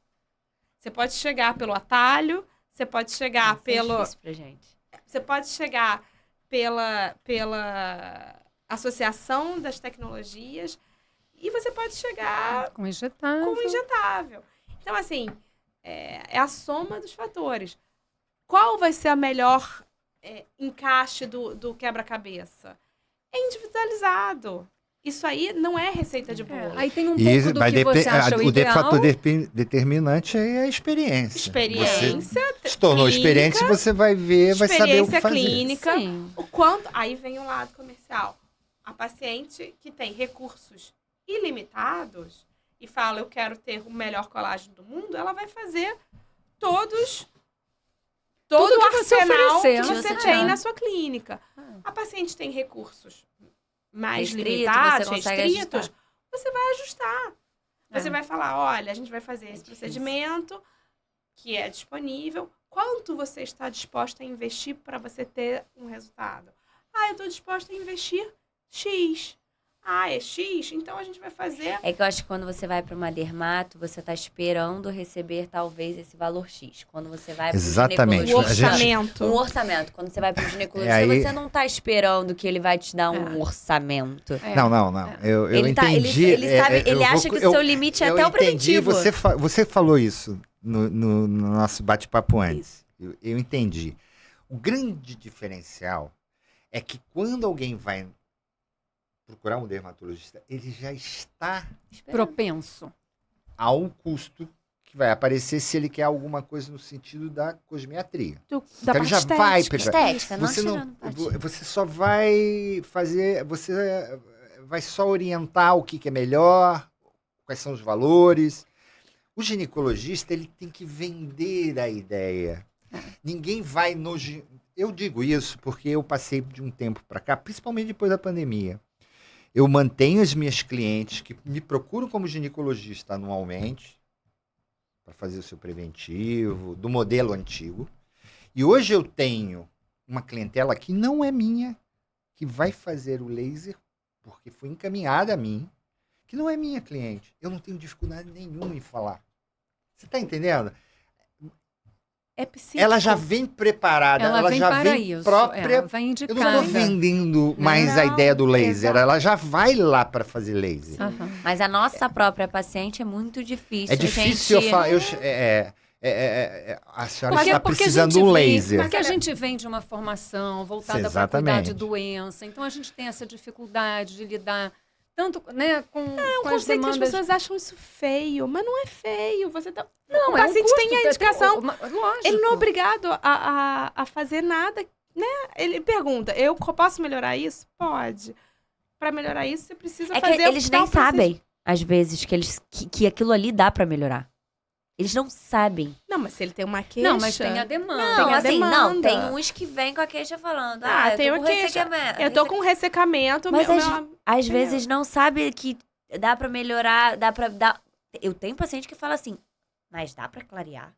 Você pode chegar pelo atalho, você pode chegar pelo... Você pode chegar pela associação das tecnologias... E você pode chegar com injetável. Então, assim, é a soma dos fatores. Qual vai ser a melhor encaixe do quebra-cabeça? É individualizado. Isso aí não é receita de bolo. Aí tem um pouco do que você acha o ideal. O fator determinante é a experiência. Experiência você se tornou experiente, você vai ver, vai saber o que fazer. Experiência clínica. O quanto... Aí vem o lado comercial. A paciente que tem recursos ilimitados e fala, eu quero ter o melhor colágeno do mundo, ela vai fazer todo o arsenal que você tem na sua clínica. A paciente tem recursos mais limitados, restritos, você vai ajustar. Você vai falar, olha, a gente vai fazer esse procedimento que é disponível. Quanto você está disposta a investir para você ter um resultado? Eu estou disposta a investir X. É X? Então a gente vai fazer... É que eu acho que quando você vai para uma dermato, você está esperando receber talvez esse valor X. Quando você vai para o ginecologista... Um orçamento. Quando você vai para o ginecologista, você não está esperando que ele vai te dar um orçamento. Não. Eu entendi. Ele acha que o seu limite é até o preventivo. Você falou isso no nosso bate-papo antes. Eu entendi. O grande diferencial é que quando alguém vai procurar um dermatologista, ele já está propenso ao custo que vai aparecer se ele quer alguma coisa no sentido da cosmetria. Então ele já vai pegar. Estética, você só vai fazer, você vai só orientar o que é melhor, quais são os valores. O ginecologista, ele tem que vender a ideia. Ninguém vai Eu digo isso porque eu passei de um tempo para cá, principalmente depois da pandemia. Eu mantenho as minhas clientes que me procuram como ginecologista anualmente para fazer o seu preventivo, do modelo antigo. E hoje eu tenho uma clientela que não é minha, que vai fazer o laser, porque foi encaminhada a mim, que não é minha cliente. Eu não tenho dificuldade nenhuma em falar. Você está entendendo? Ela já vem preparada, ela já vem própria. Vai indicar. Eu não estou vendendo mais a ideia do laser, ela já vai lá para fazer laser. Mas a nossa própria paciente é muito difícil. É difícil eu falar. A senhora está precisando de um laser. Porque a gente vem de uma formação voltada para cuidar de doença, então a gente tem essa dificuldade de lidar tanto, né, com com as demandas. Que as pessoas acham isso feio, mas não é feio. Você tá... Não, o paciente tem a indicação. Lógico. Ele não é obrigado a fazer nada, né? Ele pergunta, eu posso melhorar isso? Pode. Para melhorar isso, você precisa fazer... Eles nem sabem, às vezes, que aquilo ali dá para melhorar. Eles não sabem. Não, mas se ele tem uma queixa... Não, mas tem a demanda. Não, tem uns que vêm com a queixa falando, tem uma queixa. Eu tô com ressecamento. Mas às vezes não sabe que dá pra melhorar, dá pra dar... Eu tenho paciente que fala assim, mas dá pra clarear?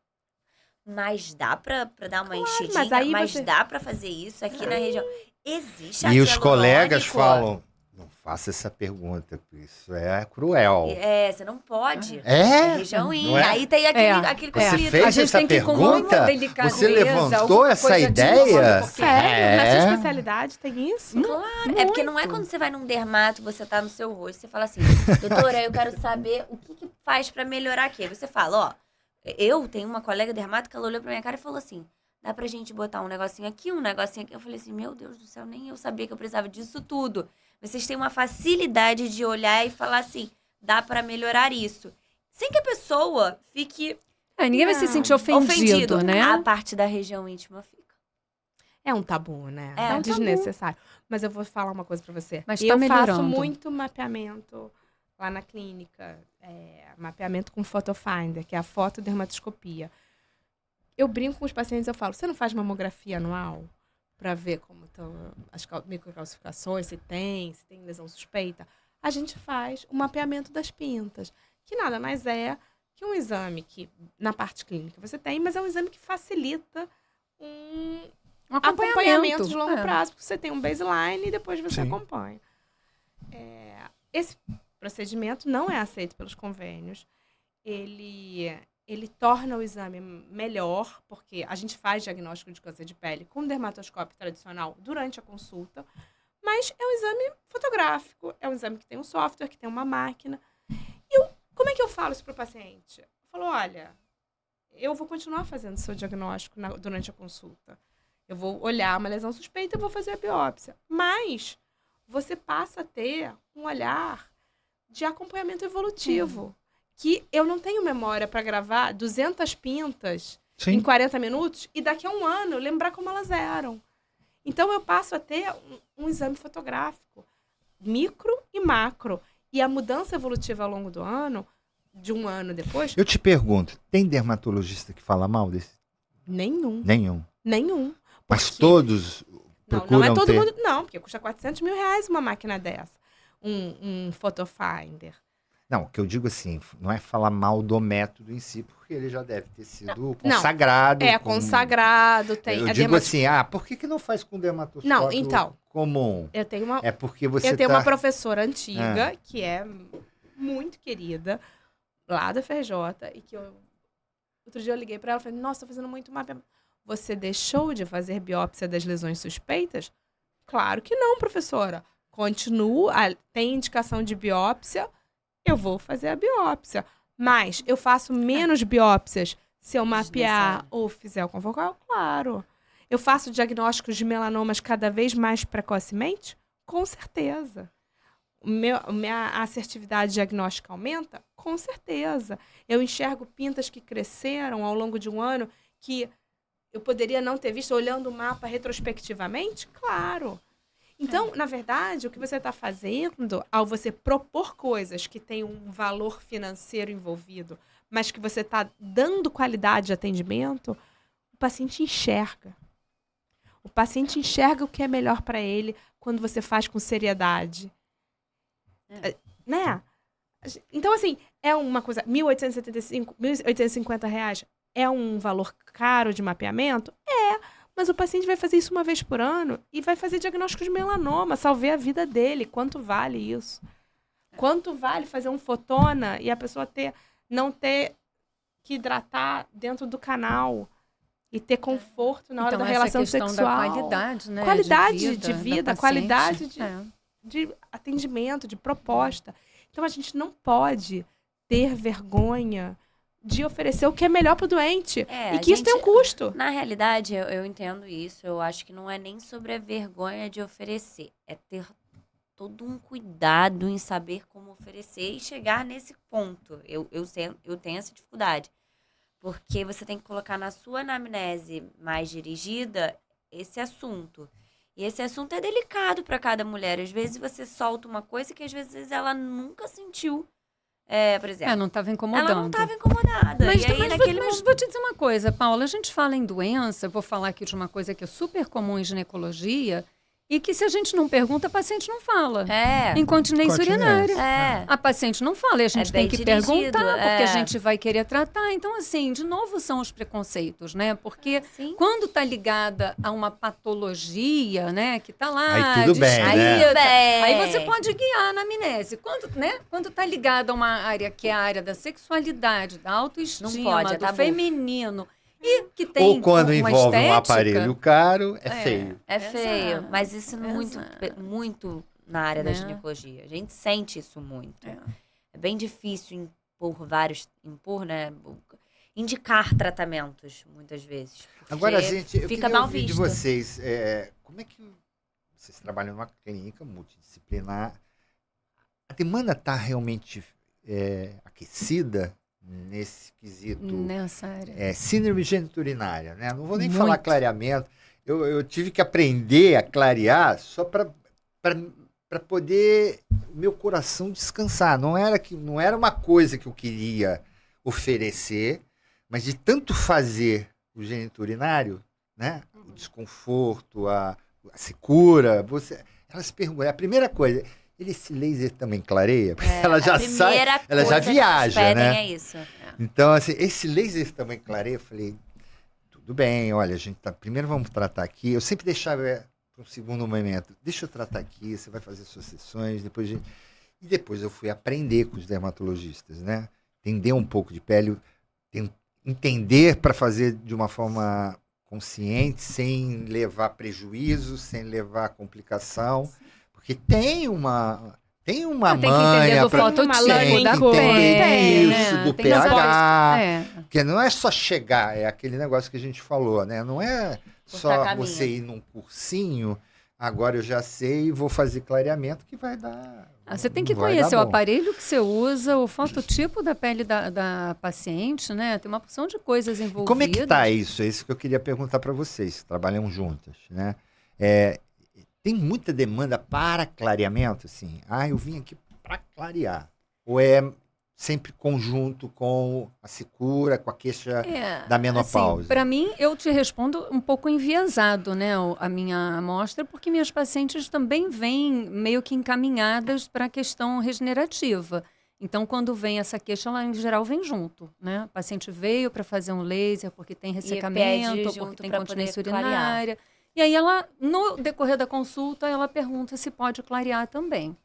Mas dá pra dar uma enchidinha? Mas dá pra fazer isso aqui na região? Existe ácido hialurônico. E os colegas falam, não faça essa pergunta, porque isso é cruel. Você não pode. É região é? Aí tem aquele Você fez a gente essa tem que pergunta? Você levantou essa ideia? Sério? Na sua especialidade tem isso? Claro. É porque não é quando você vai num dermato, você tá no seu rosto, você fala assim, doutora, eu quero saber o que faz pra melhorar aqui. Aí você fala, eu tenho uma colega dermato que ela olhou pra minha cara e falou assim, dá pra gente botar um negocinho aqui, um negocinho aqui. Eu falei assim, meu Deus do céu, nem eu sabia que eu precisava disso tudo. Vocês têm uma facilidade de olhar e falar assim, dá pra melhorar isso. Sem que a pessoa fique... ninguém vai se sentir ofendido, né? A parte da região íntima fica. É um tabu, né? É desnecessário. Tabu. Mas eu vou falar uma coisa pra você. Mas eu faço muito mapeamento lá na clínica. Mapeamento com Photofinder, que é a fotodermatoscopia. Eu brinco com os pacientes, eu falo, você não faz mamografia anual? Para ver como estão as microcalcificações, se tem lesão suspeita. A gente faz o mapeamento das pintas, que nada mais é que um exame que, na parte clínica, você tem, mas é um exame que facilita um acompanhamento de longo prazo, porque você tem um baseline e depois você acompanha. Esse procedimento não é aceito pelos convênios. Ele torna o exame melhor, porque a gente faz diagnóstico de câncer de pele com dermatoscópio tradicional durante a consulta, mas é um exame fotográfico, é um exame que tem um software, que tem uma máquina. E como é que eu falo isso para o paciente? Eu falo, olha, eu vou continuar fazendo seu diagnóstico durante a consulta. Eu vou olhar uma lesão suspeita e vou fazer a biópsia. Mas você passa a ter um olhar de acompanhamento evolutivo. Que eu não tenho memória para gravar 200 pintas em 40 minutos e daqui a um ano lembrar como elas eram. Então, eu passo a ter um exame fotográfico, micro e macro. E a mudança evolutiva ao longo do ano, de um ano depois... Eu te pergunto, tem dermatologista que fala mal desse? Nenhum. Mas todos procuram não é todo ter... mundo... Não, porque custa R$400 mil uma máquina dessa. Um Photofinder. Não, o que eu digo assim, não é falar mal do método em si, porque ele já deve ter sido consagrado. Consagrado. Eu digo assim, por que não faz com dermatoscópio comum? Eu tenho uma professora antiga, que é muito querida, lá da FRJ, e que outro dia eu liguei para ela e falei, nossa, tô fazendo muito mapeamento. Você deixou de fazer biópsia das lesões suspeitas? Claro que não, professora. Continuo, tem indicação de biópsia, eu vou fazer a biópsia. Mas eu faço menos biópsias se eu mapear ou fizer o confocal? Claro. Eu faço diagnósticos de melanomas cada vez mais precocemente? Com certeza. Minha assertividade diagnóstica aumenta? Com certeza. Eu enxergo pintas que cresceram ao longo de um ano que eu poderia não ter visto olhando o mapa retrospectivamente? Claro. Então, na verdade, o que você está fazendo ao você propor coisas que têm um valor financeiro envolvido, mas que você está dando qualidade de atendimento, o paciente enxerga. O paciente enxerga o que é melhor para ele quando você faz com seriedade. Né? Então, assim, é uma coisa... R$1.875, R$1.850 é um valor caro de mapeamento? Mas o paciente vai fazer isso uma vez por ano e vai fazer diagnóstico de melanoma, salvar a vida dele. Quanto vale isso? Quanto vale fazer um fotona e a pessoa não ter que hidratar dentro do canal e ter conforto na hora da relação sexual? Da qualidade, né? Qualidade de vida, qualidade de atendimento, de proposta. Então, a gente não pode ter vergonha de oferecer o que é melhor para o doente. E que isso tem um custo. Na realidade, eu entendo isso. Eu acho que não é nem sobre a vergonha de oferecer. É ter todo um cuidado em saber como oferecer e chegar nesse ponto. Eu tenho essa dificuldade. Porque você tem que colocar na sua anamnese mais dirigida esse assunto. E esse assunto é delicado para cada mulher. Às vezes você solta uma coisa que às vezes ela nunca sentiu. Por exemplo. Não estava incomodando. Ela não estava incomodada. Mas vou te dizer uma coisa, Paula. A gente fala em doença, vou falar aqui de uma coisa que é super comum em ginecologia, E que se a gente não pergunta, a paciente não fala. Incontinência urinária. A paciente não fala, e a gente tem que perguntar, porque a gente vai querer tratar. Então, assim, de novo são os preconceitos, né? Porque quando está ligada a uma patologia, né, que está lá... Aí tudo bem, né? Aí você pode guiar na amnese. Quando está ligada a uma área que é a área da sexualidade, da autoestima, do feminino... E que tem ou quando uma envolve estética, um aparelho caro, é feio. É feio, mas isso muito na área da ginecologia. A gente sente isso muito. É bem difícil indicar tratamentos, muitas vezes. Agora, gente, eu fica queria mal ouvir visto. de vocês, como é que vocês trabalham numa clínica multidisciplinar? A demanda está realmente aquecida nesse quesito? Nessa área. Síndrome geniturinária, né? Não vou nem falar clareamento. Eu tive que aprender a clarear só para poder o meu coração descansar. Não era uma coisa que eu queria oferecer, mas de tanto fazer o geniturinário, né? O desconforto, a secura, elas perguntam, a primeira coisa, esse laser também clareia? Porque ela já sai, ela já viaja, né? É isso. Então, assim, esse laser também clareia, eu falei, tudo bem, olha, primeiro vamos tratar aqui. Eu sempre deixava para um segundo momento, deixa eu tratar aqui, você vai fazer suas sessões, depois eu fui aprender com os dermatologistas, né? Entender um pouco de pele, entender para fazer de uma forma consciente, sem levar prejuízo, sem levar complicação. Porque tem uma manha para entender isso, do pH. Porque não é só chegar, é aquele negócio que a gente falou, né? Não é só você ir num cursinho, agora eu já sei e vou fazer clareamento que vai dar... Você tem que conhecer o aparelho que você usa, o fototipo da pele da paciente, né? Tem uma porção de coisas envolvidas. Como é que tá isso? É isso que eu queria perguntar para vocês, que trabalham juntas, né? Tem muita demanda para clareamento, assim? Eu vim aqui para clarear. Ou é sempre conjunto com a secura, com a queixa da menopausa? Assim, para mim, eu te respondo um pouco enviesado, né, a minha amostra, porque minhas pacientes também vêm meio que encaminhadas para a questão regenerativa. Então, quando vem essa queixa, ela em geral vem junto, né? A paciente veio para fazer um laser porque tem ressecamento, porque tem incontinência urinária. E aí, no decorrer da consulta, ela pergunta se pode clarear também.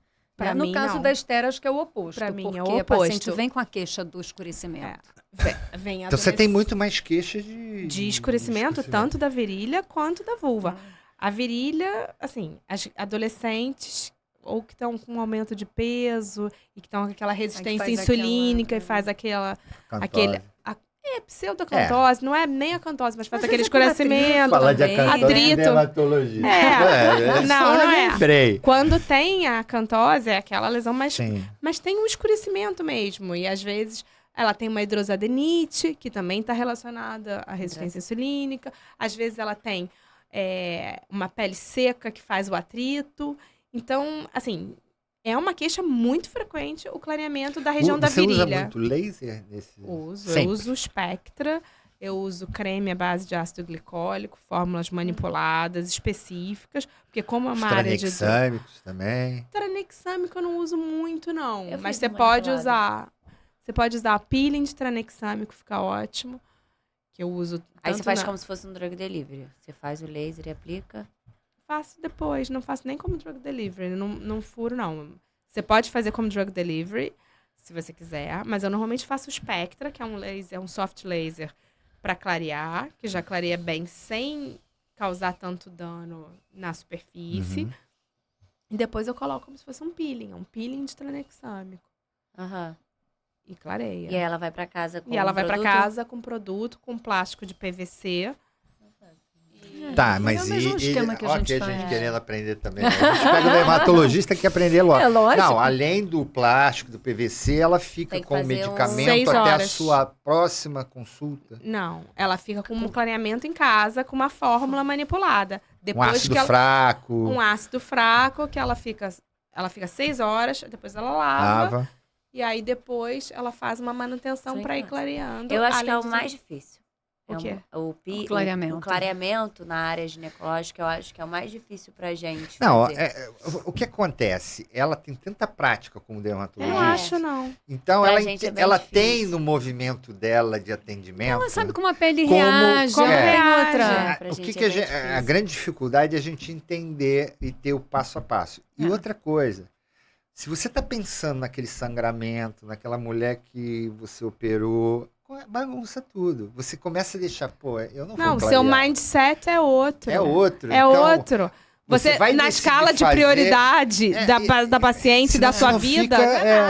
No caso da Esther, acho que é o oposto. Para mim, porque é o oposto. A paciente vem com a queixa do escurecimento. Então, você tem muito mais queixa de escurecimento, tanto da virilha quanto da vulva. A virilha, assim, as adolescentes ou que estão com um aumento de peso e que estão com aquela resistência insulínica e faz pseudocantose, não é nem a cantose, mas faz aquele escurecimento. Falar de atrito. Dermatologia. Não é. Quando tem a cantose, é aquela lesão, mas tem um escurecimento mesmo. E às vezes ela tem uma hidrosadenite, que também está relacionada à resistência insulínica. Às vezes ela tem uma pele seca que faz o atrito. Então, assim... É uma queixa muito frequente o clareamento da região da virilha. Você usa muito laser nesse? Eu uso Spectra, eu uso creme à base de ácido glicólico, fórmulas manipuladas, específicas, porque como é uma área de... Tranexâmicos também? Tranexâmico eu não uso muito, não. Mas você pode usar... Você pode usar peeling de tranexâmico, fica ótimo. Que eu uso... Aí você faz como se fosse um drug delivery. Você faz o laser e aplica... Faço depois, não faço nem como drug delivery, não furo, não. Você pode fazer como drug delivery, se você quiser, mas eu normalmente faço o Spectra, que é um laser, um soft laser, para clarear, que já clareia bem sem causar tanto dano na superfície. E depois eu coloco como se fosse um peeling de tranexâmico. E clareia. E aí ela vai para casa com produto, com plástico de PVC. Tá, mas é o mesmo esquema que a gente querendo aprender também. Né? A gente pega o dermatologista que quer aprender logo. É lógico. Não, além do plástico, do PVC, ela fica com o medicamento até a sua próxima consulta? Não, ela fica com um clareamento em casa, com uma fórmula manipulada. Depois um ácido fraco. Um ácido fraco, que ela fica 6 horas, depois ela lava. E aí depois ela faz uma manutenção para ir clareando. Eu acho que é o mais difícil. O quê? O clareamento. O clareamento na área ginecológica, eu acho que é o mais difícil pra gente Não, fazer. o que acontece? Ela tem tanta prática como dermatologista. Eu não acho, não. Então, Pra ela, gente é bem ela difícil. tem no movimento dela de atendimento... Ela sabe como a pele Como- reage, como ela tem reage. outra. Pra O gente que é a, bem a difícil. grande dificuldade é a gente entender e ter o passo a passo. E outra coisa, se você está pensando naquele sangramento, naquela mulher que você operou, bagunça tudo. Você começa a deixar, eu não vou Não, clarear. seu mindset é outro. É outro. É Então, outro. Você vai na decidir escala de fazer- prioridade da paciente, da sua vida.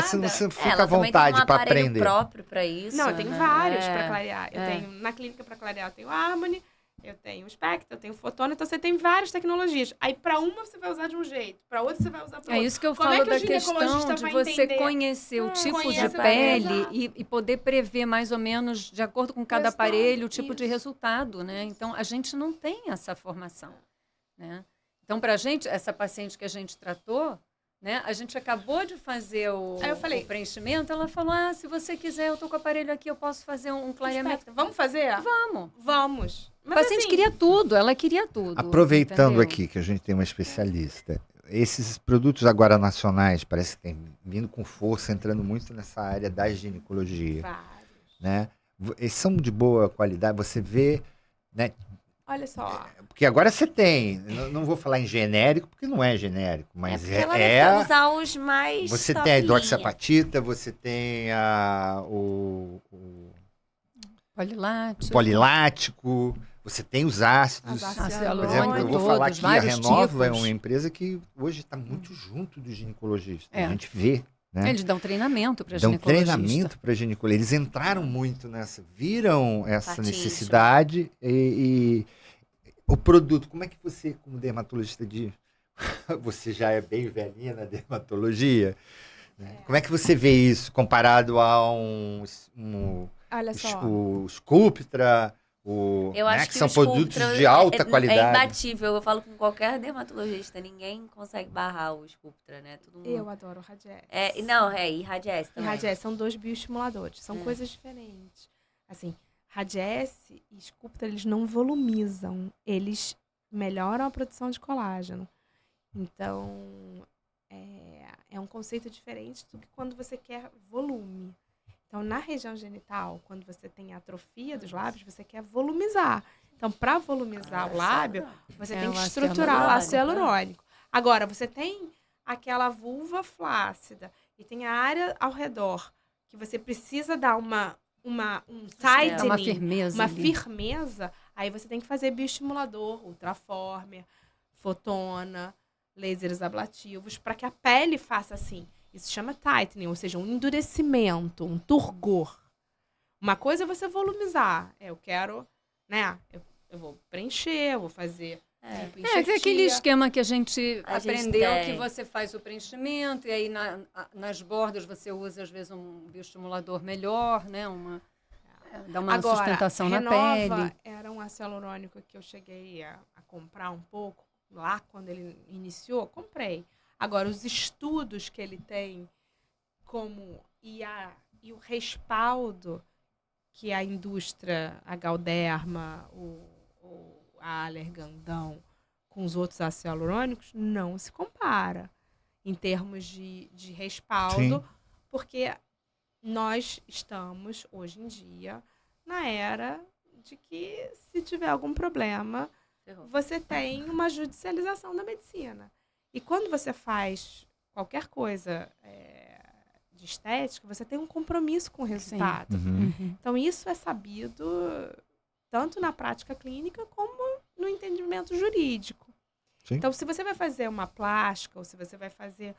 Você não fica à Ela também vontade tem um para aparelho aprender. próprio pra isso. Não, eu tenho né? vários para clarear. Eu É. tenho na clínica para clarear, eu tenho Harmony, eu tenho Spectra, eu tenho Fotona, então você tem várias tecnologias. Aí para uma você vai usar de um jeito, para outra você vai usar para É outra. isso que eu Como falo é que o da questão ginecologista de vai você entender? conhecer o tipo de conhece o pele aparelho. e poder prever mais ou menos, de acordo com cada Resultado, aparelho, o tipo de isso. resultado, né? Então, a gente não tem essa formação, né? Então, para a gente, essa paciente que a gente tratou, né? A gente acabou de fazer Aí eu falei, o preenchimento, ela falou, se você quiser, eu tô com o aparelho aqui, eu posso fazer um clareamento. Spectra, vamos fazer? Vamos. Vamos. A Mas paciente assim, queria tudo, ela queria tudo. Aproveitando entendeu? aqui que a gente tem uma especialista, esses produtos agora nacionais parece que tem vindo com força, entrando muito nessa área da ginecologia, vários. né? Eles são de boa qualidade, você vê, né? Olha só. Porque agora você tem, não vou falar em genérico, porque não é genérico, mas porque ela deve usar os mais você top tem a linha. hidroxapatita, você tem o polilático, você tem os ácidos. Por exemplo, eu vou falar que a Renova é uma empresa que hoje está muito junto do ginecologista. A gente vê, né? Eles dão treinamento para Dão ginecologista. treinamento para ginecologista. Eles entraram muito nessa, viram essa Patinho. necessidade e o produto, como é que você, como dermatologista você já é bem velhinha na dermatologia, né? Como é que você vê isso comparado a Olha só. o Sculptra, Eu né, acho que são o produtos Sculptra de alta é qualidade. imbatível. Eu falo com qualquer dermatologista, ninguém consegue barrar o Sculptra, né? Todo mundo... Eu adoro o Radiesse. E Radiesse E também. Radiesse são dois bioestimuladores. São coisas diferentes. Assim, Radiesse e Sculptra, eles não volumizam. Eles melhoram a produção de colágeno. Então, é um conceito diferente do que quando você quer volume. Então, na região genital, quando você tem atrofia dos lábios, você quer volumizar. Então, para volumizar o lábio, você tem que estruturar o ácido hialurônico. Agora, você tem aquela vulva flácida e tem a área ao redor que você precisa dar um tightening, uma firmeza, aí você tem que fazer bioestimulador, ultraformer, fotona, lasers ablativos, para que a pele faça assim. Isso chama tightening, ou seja, um endurecimento, um turgor. Uma coisa é você volumizar. Eu quero, né? Eu vou preencher, eu vou fazer. Aquele esquema que a gente aprendeu, que você faz o preenchimento, e aí nas bordas você usa, às vezes, um bioestimulador melhor, né? Dá uma sustentação na pele. Era um ácido hialurônico que eu cheguei a comprar um pouco, lá quando ele iniciou, comprei. Agora, os estudos que ele tem e o respaldo que a indústria, a Galderma, a Allergandão, com os outros ácidos hialurônicos, não se compara em termos de respaldo, Sim. porque nós estamos, hoje em dia, na era de que, se tiver algum problema, você tem uma judicialização da medicina. E quando você faz qualquer coisa de estética, você tem um compromisso com o resultado. Então, isso é sabido tanto na prática clínica como no entendimento jurídico. Sim. Então, se você vai fazer uma plástica ou se você vai fazer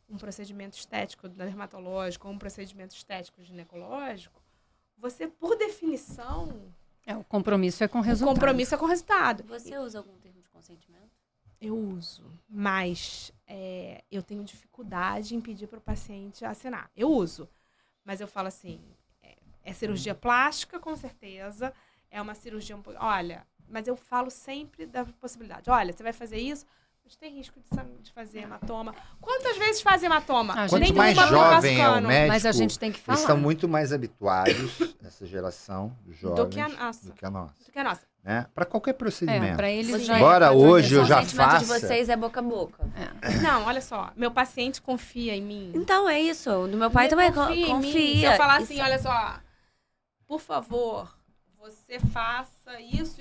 um procedimento estético dermatológico ou um procedimento estético ginecológico, você, por definição... o compromisso é com o resultado. O compromisso é com o resultado. Você usa algum termo de consentimento? Eu uso, mas eu tenho dificuldade em pedir para o paciente assinar. Eu uso, mas eu falo assim, é cirurgia plástica, com certeza, é uma cirurgia... Olha, mas eu falo sempre da possibilidade. Olha, você vai fazer isso, Mas tem risco de fazer hematoma. Quantas vezes faz hematoma? Quanto mais jovem é o médico, mas a gente tem que falar. Eles estão muito mais habituados, essa geração jovens, do que a nossa. Né? Para qualquer procedimento. Para eles Embora hoje eu já faça. O faça... de vocês é boca a boca. Não, olha só. Meu paciente confia em mim. Então, é isso. Do meu pai também confia. Se eu falar assim, olha só, por favor, você faça isso.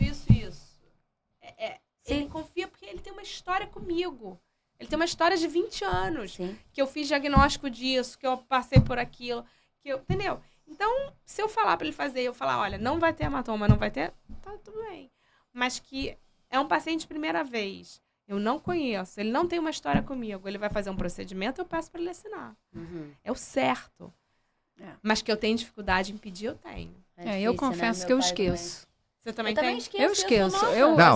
Ele confia porque ele tem uma história comigo. Ele tem uma história de 20 anos. Sim. Que eu fiz diagnóstico disso, que eu passei por aquilo. Entendeu? Então, se eu falar pra ele fazer, eu falar, olha, não vai ter hematoma, não vai ter... Tá tudo bem. Mas que é um paciente de primeira vez. Eu não conheço. Ele não tem uma história comigo. Ele vai fazer um procedimento, eu peço pra ele assinar. É o certo. Mas que eu tenho dificuldade em pedir, eu tenho. Eu confesso que eu esqueço. Você também tem? Eu esqueço.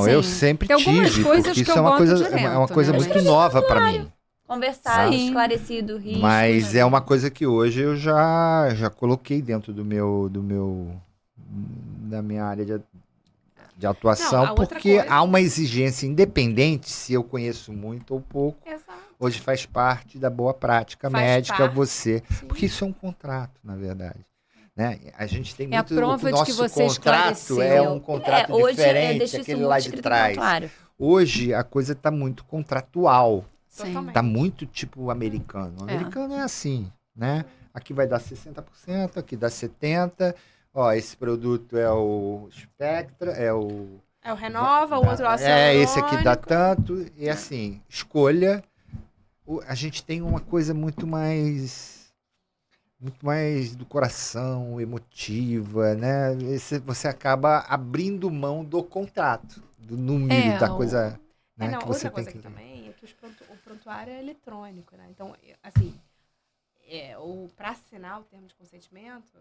Eu sempre tive, porque isso é uma coisa muito nova para mim. Conversar, esclarecido, risco. Mas é uma coisa que hoje eu já coloquei dentro da minha área de atuação, porque há uma exigência independente se eu conheço muito ou pouco. Exato. Hoje faz parte da boa prática médica você, porque isso é um contrato, na verdade. Né? A gente tem muito... a prova o nosso de que você contrato é um contrato diferente, aquele lá de trás. Hoje a coisa está muito contratual. Está muito tipo americano. O americano é assim, né? Aqui vai dar 60%, aqui dá 70%. Ó, esse produto é o Spectra, é o Renova, o outro ácido hialurônico. Esse aqui dá tanto. E assim, escolha. A gente tem uma coisa muito mais do coração, emotiva, né? Você acaba abrindo mão do contrato, do número da coisa, né? Que você outra tem coisa também é que o prontuário é eletrônico, né? Então, assim, para assinar o termo de consentimento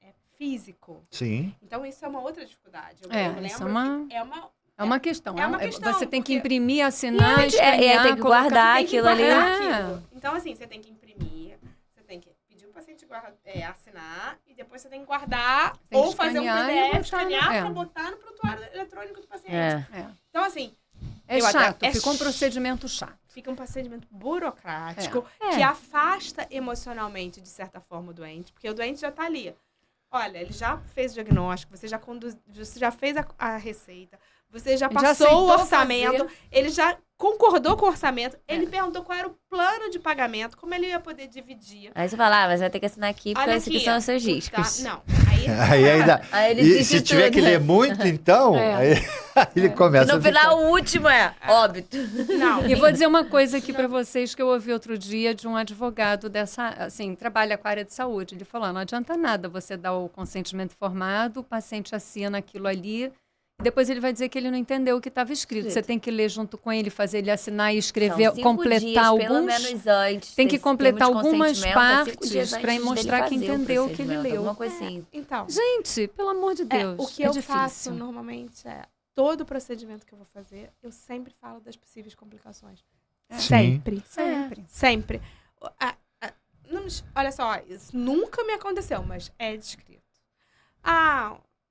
é físico. Sim. Então, isso é uma outra dificuldade. Eu isso é uma questão. Você tem que imprimir, assinar, escanear, tem que guardar aquilo ali. Então, assim, você tem que imprimir, você tem que pedir o paciente assinar e depois você tem que guardar ou fazer um PDF, escanear para botar no prontuário eletrônico do paciente. Então, assim... chato, fica um procedimento chato. Fica um procedimento burocrático que afasta emocionalmente, de certa forma, o doente, porque o doente já está ali. Olha, ele já fez o diagnóstico, você já fez a receita, você já passou o orçamento, ele já concordou com o orçamento, ele perguntou qual era o plano de pagamento, como ele ia poder dividir. Aí você fala, mas vai ter que assinar aqui, porque esses aqui são os seus riscos. Não. Aí ele se tiver que ler muito, então, aí ele começa e no final, o último é óbito. Não. E vou dizer uma coisa aqui para vocês que eu ouvi outro dia de um advogado trabalha com a área de saúde. Ele falou, não adianta nada você dar o consentimento formado, o paciente assina aquilo ali, e depois ele vai dizer que ele não entendeu o que estava escrito. Você tem que ler junto com ele, fazer ele assinar e escrever, completar alguns... pelo menos antes. Tem que completar algumas partes para mostrar que entendeu o que ele leu. Alguma coisa assim. Então, gente, pelo amor de Deus, o que eu faço normalmente todo procedimento que eu vou fazer, eu sempre falo das possíveis complicações. Sempre. Olha só, isso nunca me aconteceu, mas é descrito.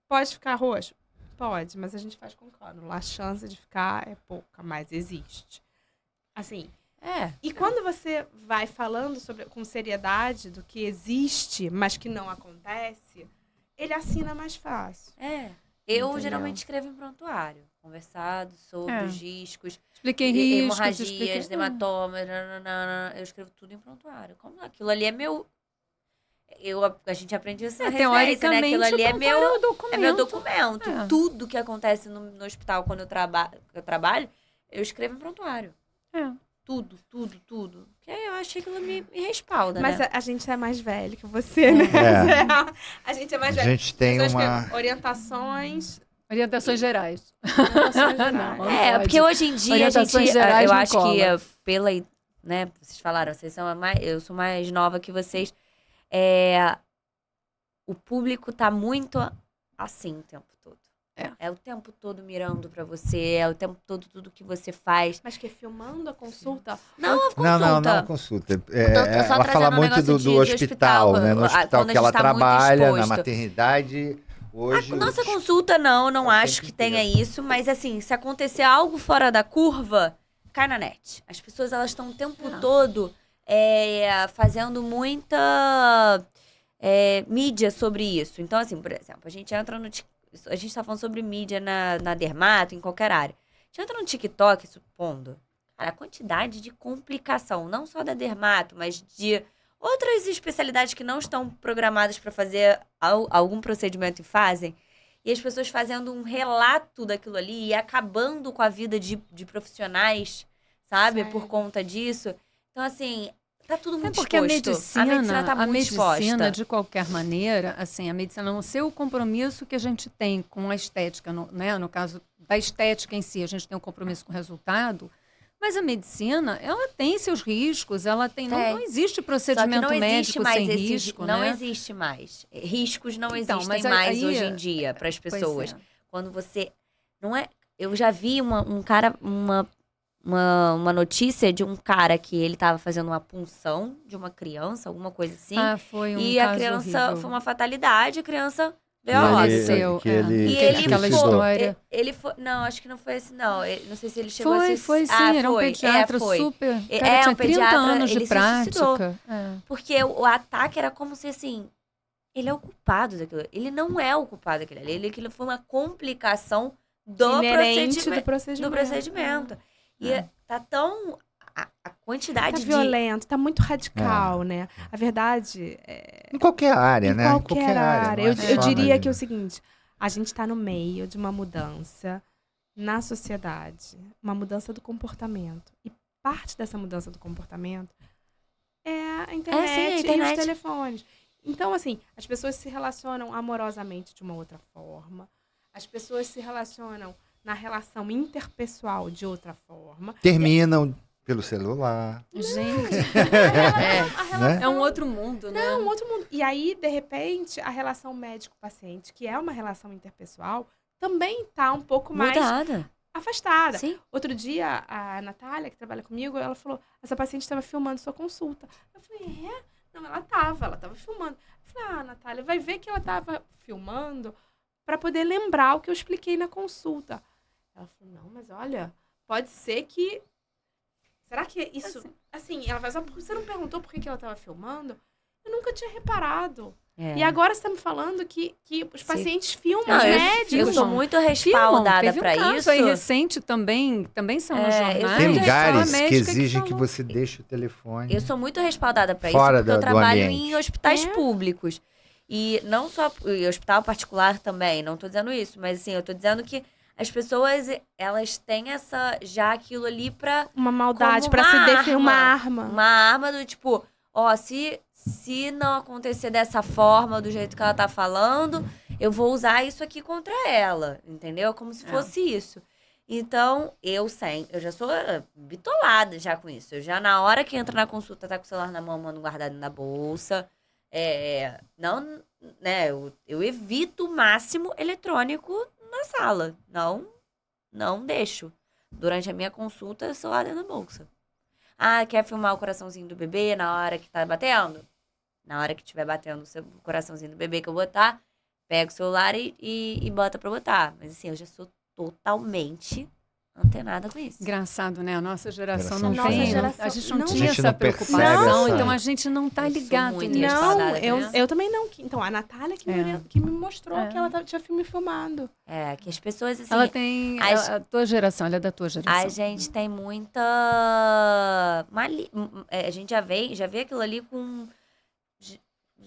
Pode ficar roxo? Pode, mas a gente faz com cânula. A chance de ficar é pouca, mas existe. Assim. E quando você vai falando com seriedade do que existe, mas que não acontece, ele assina mais fácil. Eu geralmente escrevo em prontuário. Conversado sobre os riscos. Expliquei riscos. Hemorragias, hematomas. Eu escrevo tudo em prontuário. Como aquilo ali é meu... A gente aprende isso na residência, né? Aquilo ali é meu documento. Tudo que acontece no hospital quando eu trabalho, eu escrevo em prontuário. Tudo. Porque eu acho que aquilo me respalda, mas né? A gente é mais velho que você, né? A gente é mais velho. A gente tem orientações gerais. Porque hoje em dia a gente... Eu acho que né? Vocês falaram, eu sou mais nova que vocês. O público tá muito assim o tempo todo. É o tempo todo mirando pra você, é o tempo todo tudo que você faz. Mas que filmando a consulta? Não a consulta. Não a consulta. Ela fala muito do hospital, né? No hospital que ela trabalha, na maternidade. Hoje, nossa consulta, não acho que tenha isso. Mas assim, se acontecer algo fora da curva, cai na net. As pessoas, elas estão o tempo todo fazendo muita mídia sobre isso. Então, assim, por exemplo, a gente entra no... A gente tá falando sobre mídia na dermato, em qualquer área. A gente entra no TikTok, supondo, cara, a quantidade de complicação, não só da dermato, mas de outras especialidades que não estão programadas para fazer algum procedimento e fazem. E as pessoas fazendo um relato daquilo ali e acabando com a vida de profissionais, sabe? Sério? Por conta disso. Então, assim, tá tudo muito porque exposto. A medicina tá muito exposta. De qualquer maneira, assim, a medicina não ser o compromisso que a gente tem com a estética, né? No caso da estética em si, a gente tem um compromisso com o resultado, mas a medicina, ela tem seus riscos, ela tem... Não existe procedimento médico sem risco, não né? Existe mais. Riscos não existem mais hoje em dia para as pessoas. Quando você... Não é... Eu já vi uma notícia de um cara que ele estava fazendo uma punção de uma criança, alguma coisa assim. Foi um e caso a criança horrível. foi uma fatalidade, a criança veio a óbito. Ele foi, não, acho que não foi esse não. Não sei se ele chegou a se... Foi sim, era um pediatra super... Cara, tinha 30 anos de prática. Porque o ataque era como se assim, ele é o culpado daquilo. Ele não é o culpado daquilo ali. Aquilo foi uma complicação do procedimento. E tá tão... A quantidade tá violento, tá muito radical, né? A verdade em qualquer área, né? Em qualquer área. Eu diria que é o seguinte, a gente tá no meio de uma mudança na sociedade, uma mudança do comportamento. E parte dessa mudança do comportamento é a internet e os telefones. Então, assim, as pessoas se relacionam amorosamente de uma outra forma. As pessoas se relacionam na relação interpessoal de outra forma. Terminam pelo celular. Gente, é um outro mundo, né? Não, um outro mundo. E aí, de repente, a relação médico-paciente, que é uma relação interpessoal, também tá um pouco mais afastada. Sim. Outro dia, a Natália, que trabalha comigo, ela falou, essa paciente estava filmando sua consulta. Eu falei, Não, ela tava filmando. Eu falei, Natália, vai ver que ela tava filmando para poder lembrar o que eu expliquei na consulta. Ela falou, não, mas olha, pode ser que... Será que isso... Assim, ela vai você não perguntou por que ela estava filmando? Eu nunca tinha reparado. E agora você está me falando que os pacientes filmam, os médicos. Eu sou muito respaldada para isso. Aí recente também são nos jornais. Tem lugares que exigem que você deixe o telefone. Eu sou muito respaldada para isso, porque eu trabalho em hospitais públicos. E não só em hospital particular também, não tô dizendo isso, mas assim, eu tô dizendo que as pessoas, elas têm já aquilo ali pra... Uma maldade, pra se defender, uma arma. Uma arma do tipo, se não acontecer dessa forma, do jeito que ela tá falando, eu vou usar isso aqui contra ela, entendeu? Como se fosse isso. Então, eu já sou bitolada já com isso. Eu já, na hora que entra na consulta, tá com o celular na mão, mando guardado na bolsa. Não, né, eu evito o máximo eletrônico na sala. Não deixo. Durante a minha consulta, celular dentro da bolsa. Quer filmar o coraçãozinho do bebê na hora que tá batendo? Na hora que estiver batendo o coraçãozinho do bebê que eu botar, pega o celular e bota pra botar. Mas assim, eu já sou totalmente antenada com isso. Engraçado, né? A nossa geração não tem. A gente não tinha essa preocupação, então a gente não tá ligado nisso. Não, eu também não. Então, a Natália que me mostrou que ela tinha filme filmado. Que as pessoas, assim... Ela tem a tua geração, ela é da tua geração. A gente tem muita... a gente já vê aquilo ali com...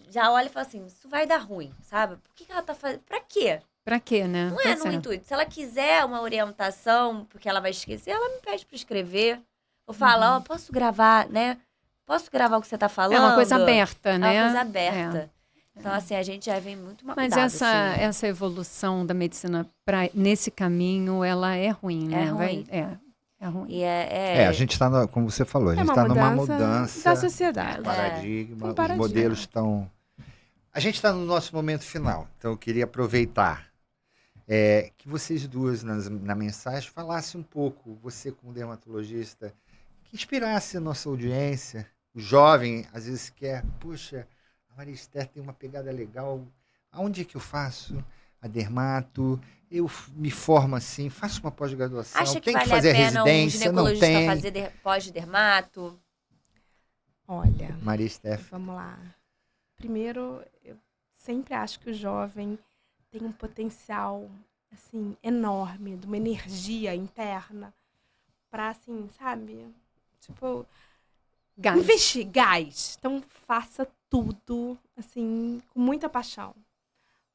Já olha e fala assim, isso vai dar ruim, sabe? Por que ela tá fazendo? Pra quê? Pra quê, né? Não é no intuito. Se ela quiser uma orientação, porque ela vai esquecer, ela me pede pra escrever. Eu falo, posso gravar, né? Posso gravar o que você tá falando? É uma coisa aberta, né? É uma coisa aberta. Então, assim, a gente já vem muito mal cuidado. Mas essa evolução da medicina nesse caminho, ela é ruim, né? É ruim. É ruim. E a gente está, como você falou, a gente está numa mudança da sociedade. Paradigma, os modelos estão... A gente está no nosso momento final, então eu queria aproveitar que vocês duas, na mensagem, falassem um pouco, você como dermatologista, que inspirasse a nossa audiência. O jovem, às vezes, quer, puxa, a Maria Esther tem uma pegada legal, aonde é que eu faço? a dermato, eu me formo assim, faço uma pós-graduação, Acha que tem que vale fazer a pena residência, um não ginecologista tem. fazer pós-dermato? Olha, Maria Estef. vamos lá. Primeiro, eu sempre acho que o jovem tem um potencial, assim, enorme, de uma energia interna para, assim, sabe? Tipo, investir, gás. Então, faça tudo, assim, com muita paixão.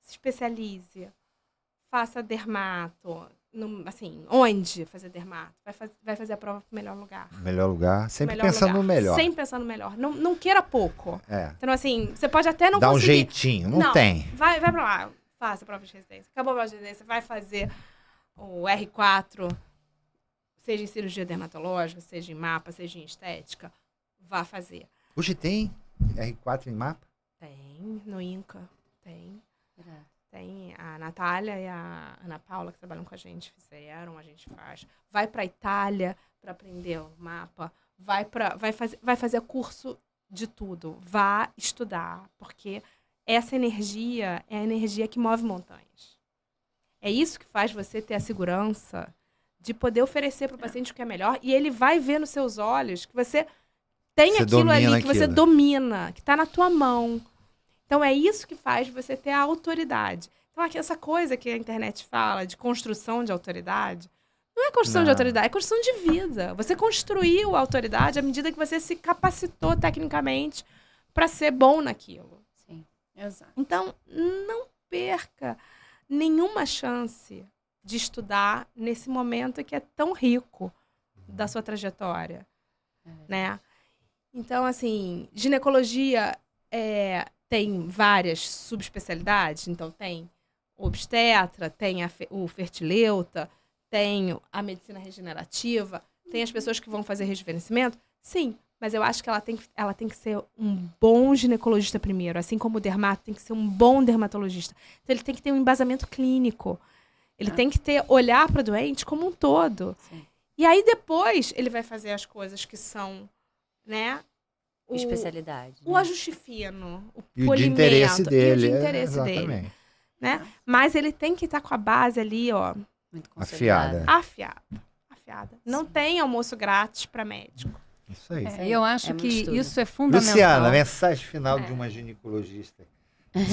Se especialize. Faça dermato. Assim, onde fazer dermato? Vai fazer a prova pro melhor lugar. Melhor lugar. Sempre pensando no melhor. Sempre pensando no melhor. Não queira pouco. É. Então, assim, você pode até não Dá conseguir. um jeitinho. Não tem. Vai pra lá. Faça a prova de residência. Acabou a prova de residência. Vai fazer o R4, seja em cirurgia dermatológica, seja em mapa, seja em estética. Vá fazer. Hoje tem R4 em mapa? Tem, no INCA. Tem. Tem a Natália e a Ana Paula, que trabalham com a gente, fizeram, a gente faz. Vai para a Itália para aprender o mapa. Vai fazer curso de tudo. Vá estudar, porque essa energia é a energia que move montanhas. É isso que faz você ter a segurança de poder oferecer para o paciente o que é melhor, e ele vai ver nos seus olhos que você tem aquilo ali, que você domina, que está na tua mão. Então, é isso que faz você ter a autoridade. Então, aqui, essa coisa que a internet fala de construção de autoridade, não é construção de autoridade, é construção de vida. Você construiu a autoridade à medida que você se capacitou tecnicamente para ser bom naquilo. Sim, exato. Então, não perca nenhuma chance de estudar nesse momento que é tão rico da sua trajetória, né? Então, assim, ginecologia tem várias subespecialidades. Então, tem obstetra, tem o fertileuta, tem a medicina regenerativa, tem as pessoas que vão fazer rejuvenescimento. Sim, mas eu acho que ela tem que ser um bom ginecologista primeiro, assim como o dermato tem que ser um bom dermatologista. Então, ele tem que ter um embasamento clínico. Ele tem que olhar para o doente como um todo. Sim. E aí, depois, ele vai fazer as coisas que são, né? Especialidade. O ajuste fino, o e polimento. O de interesse dele. E o de interesse dele. Né? Mas ele tem que estar com a base ali, ó. Muito afiada. Afiada. Não tem almoço grátis para médico. Isso aí. Eu acho que isso é fundamental. Luciana, mensagem final de uma ginecologista.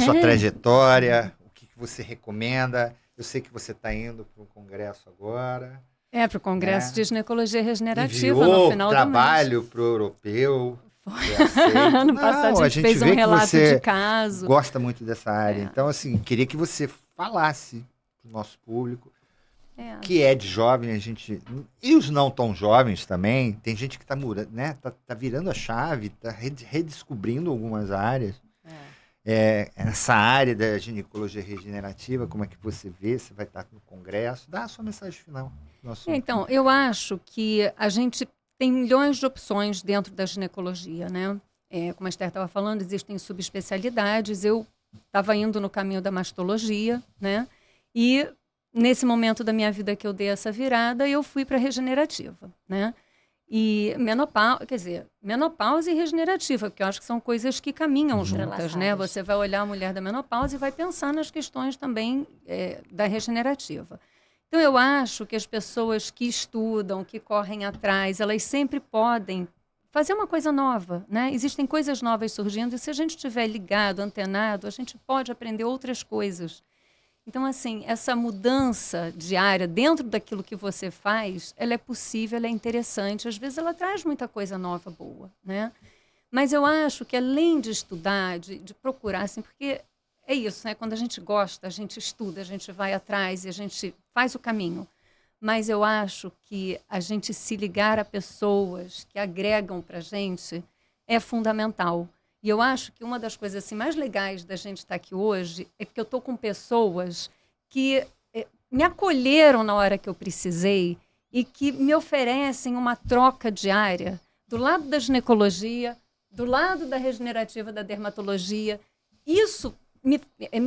Sua trajetória, o que você recomenda? Eu sei que você está indo para um congresso agora. Para o Congresso de Ginecologia Regenerativa enviou no final do mês. Trabalho para o europeu. Ano passado a gente fez um relato de caso. Gosta muito dessa área. Então, assim, queria que você falasse para o nosso público, que é de jovem, a gente... E os não tão jovens também. Tem gente que está né, tá virando a chave, está redescobrindo algumas áreas. Essa área da ginecologia regenerativa, como é que você vê? Você vai estar no congresso? Dá a sua mensagem final. Então, eu acho que a gente tem milhões de opções dentro da ginecologia, né? Como a Esther estava falando, existem subespecialidades. Eu estava indo no caminho da mastologia, né? E nesse momento da minha vida que eu dei essa virada, eu fui para a regenerativa, né? E menopausa e regenerativa, porque eu acho que são coisas que caminham juntas, né? Você vai olhar a mulher da menopausa e vai pensar nas questões também da regenerativa. Então, eu acho que as pessoas que estudam, que correm atrás, elas sempre podem fazer uma coisa nova, né? Existem coisas novas surgindo e se a gente estiver ligado, antenado, a gente pode aprender outras coisas. Então, assim, essa mudança diária dentro daquilo que você faz, ela é possível, ela é interessante. Às vezes, ela traz muita coisa nova, boa, né? Mas eu acho que, além de estudar, de procurar, assim, porque é isso, né? Quando a gente gosta, a gente estuda, a gente vai atrás e a gente faz o caminho. Mas eu acho que a gente se ligar a pessoas que agregam para a gente é fundamental. E eu acho que uma das coisas assim, mais legais da gente estar aqui hoje é porque eu estou com pessoas que me acolheram na hora que eu precisei e que me oferecem uma troca diária do lado da ginecologia, do lado da regenerativa, da dermatologia. Isso,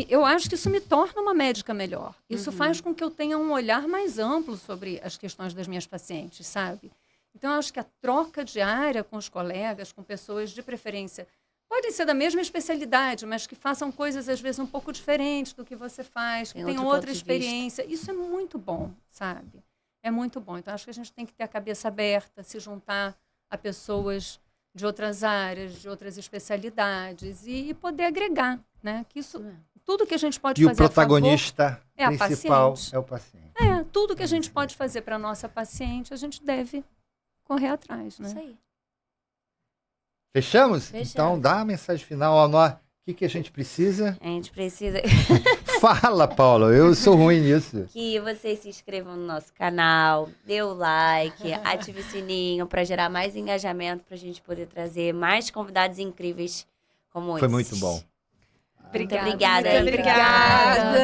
eu acho que isso me torna uma médica melhor. Isso faz com que eu tenha um olhar mais amplo sobre as questões das minhas pacientes, sabe? Então, eu acho que a troca diária com os colegas, com pessoas de preferência podem ser da mesma especialidade, mas que façam coisas, às vezes, um pouco diferentes do que você faz, que tenham outra experiência. Isso é muito bom, sabe? É muito bom. Então, acho que a gente tem que ter a cabeça aberta, se juntar a pessoas de outras áreas, de outras especialidades e poder agregar, né? Que isso, tudo que a gente pode fazer o protagonista principal é o paciente. Tudo que a gente pode fazer para a nossa paciente, a gente deve correr atrás, né? Isso aí. Fechamos? Então, dá a mensagem final. O que a gente precisa? A gente precisa... Fala, Paula. Eu sou ruim nisso. Que vocês se inscrevam no nosso canal, dê o like, ative o sininho para gerar mais engajamento, para a gente poder trazer mais convidados incríveis como esse. Foi muito bom. Muito obrigada. Muito obrigada.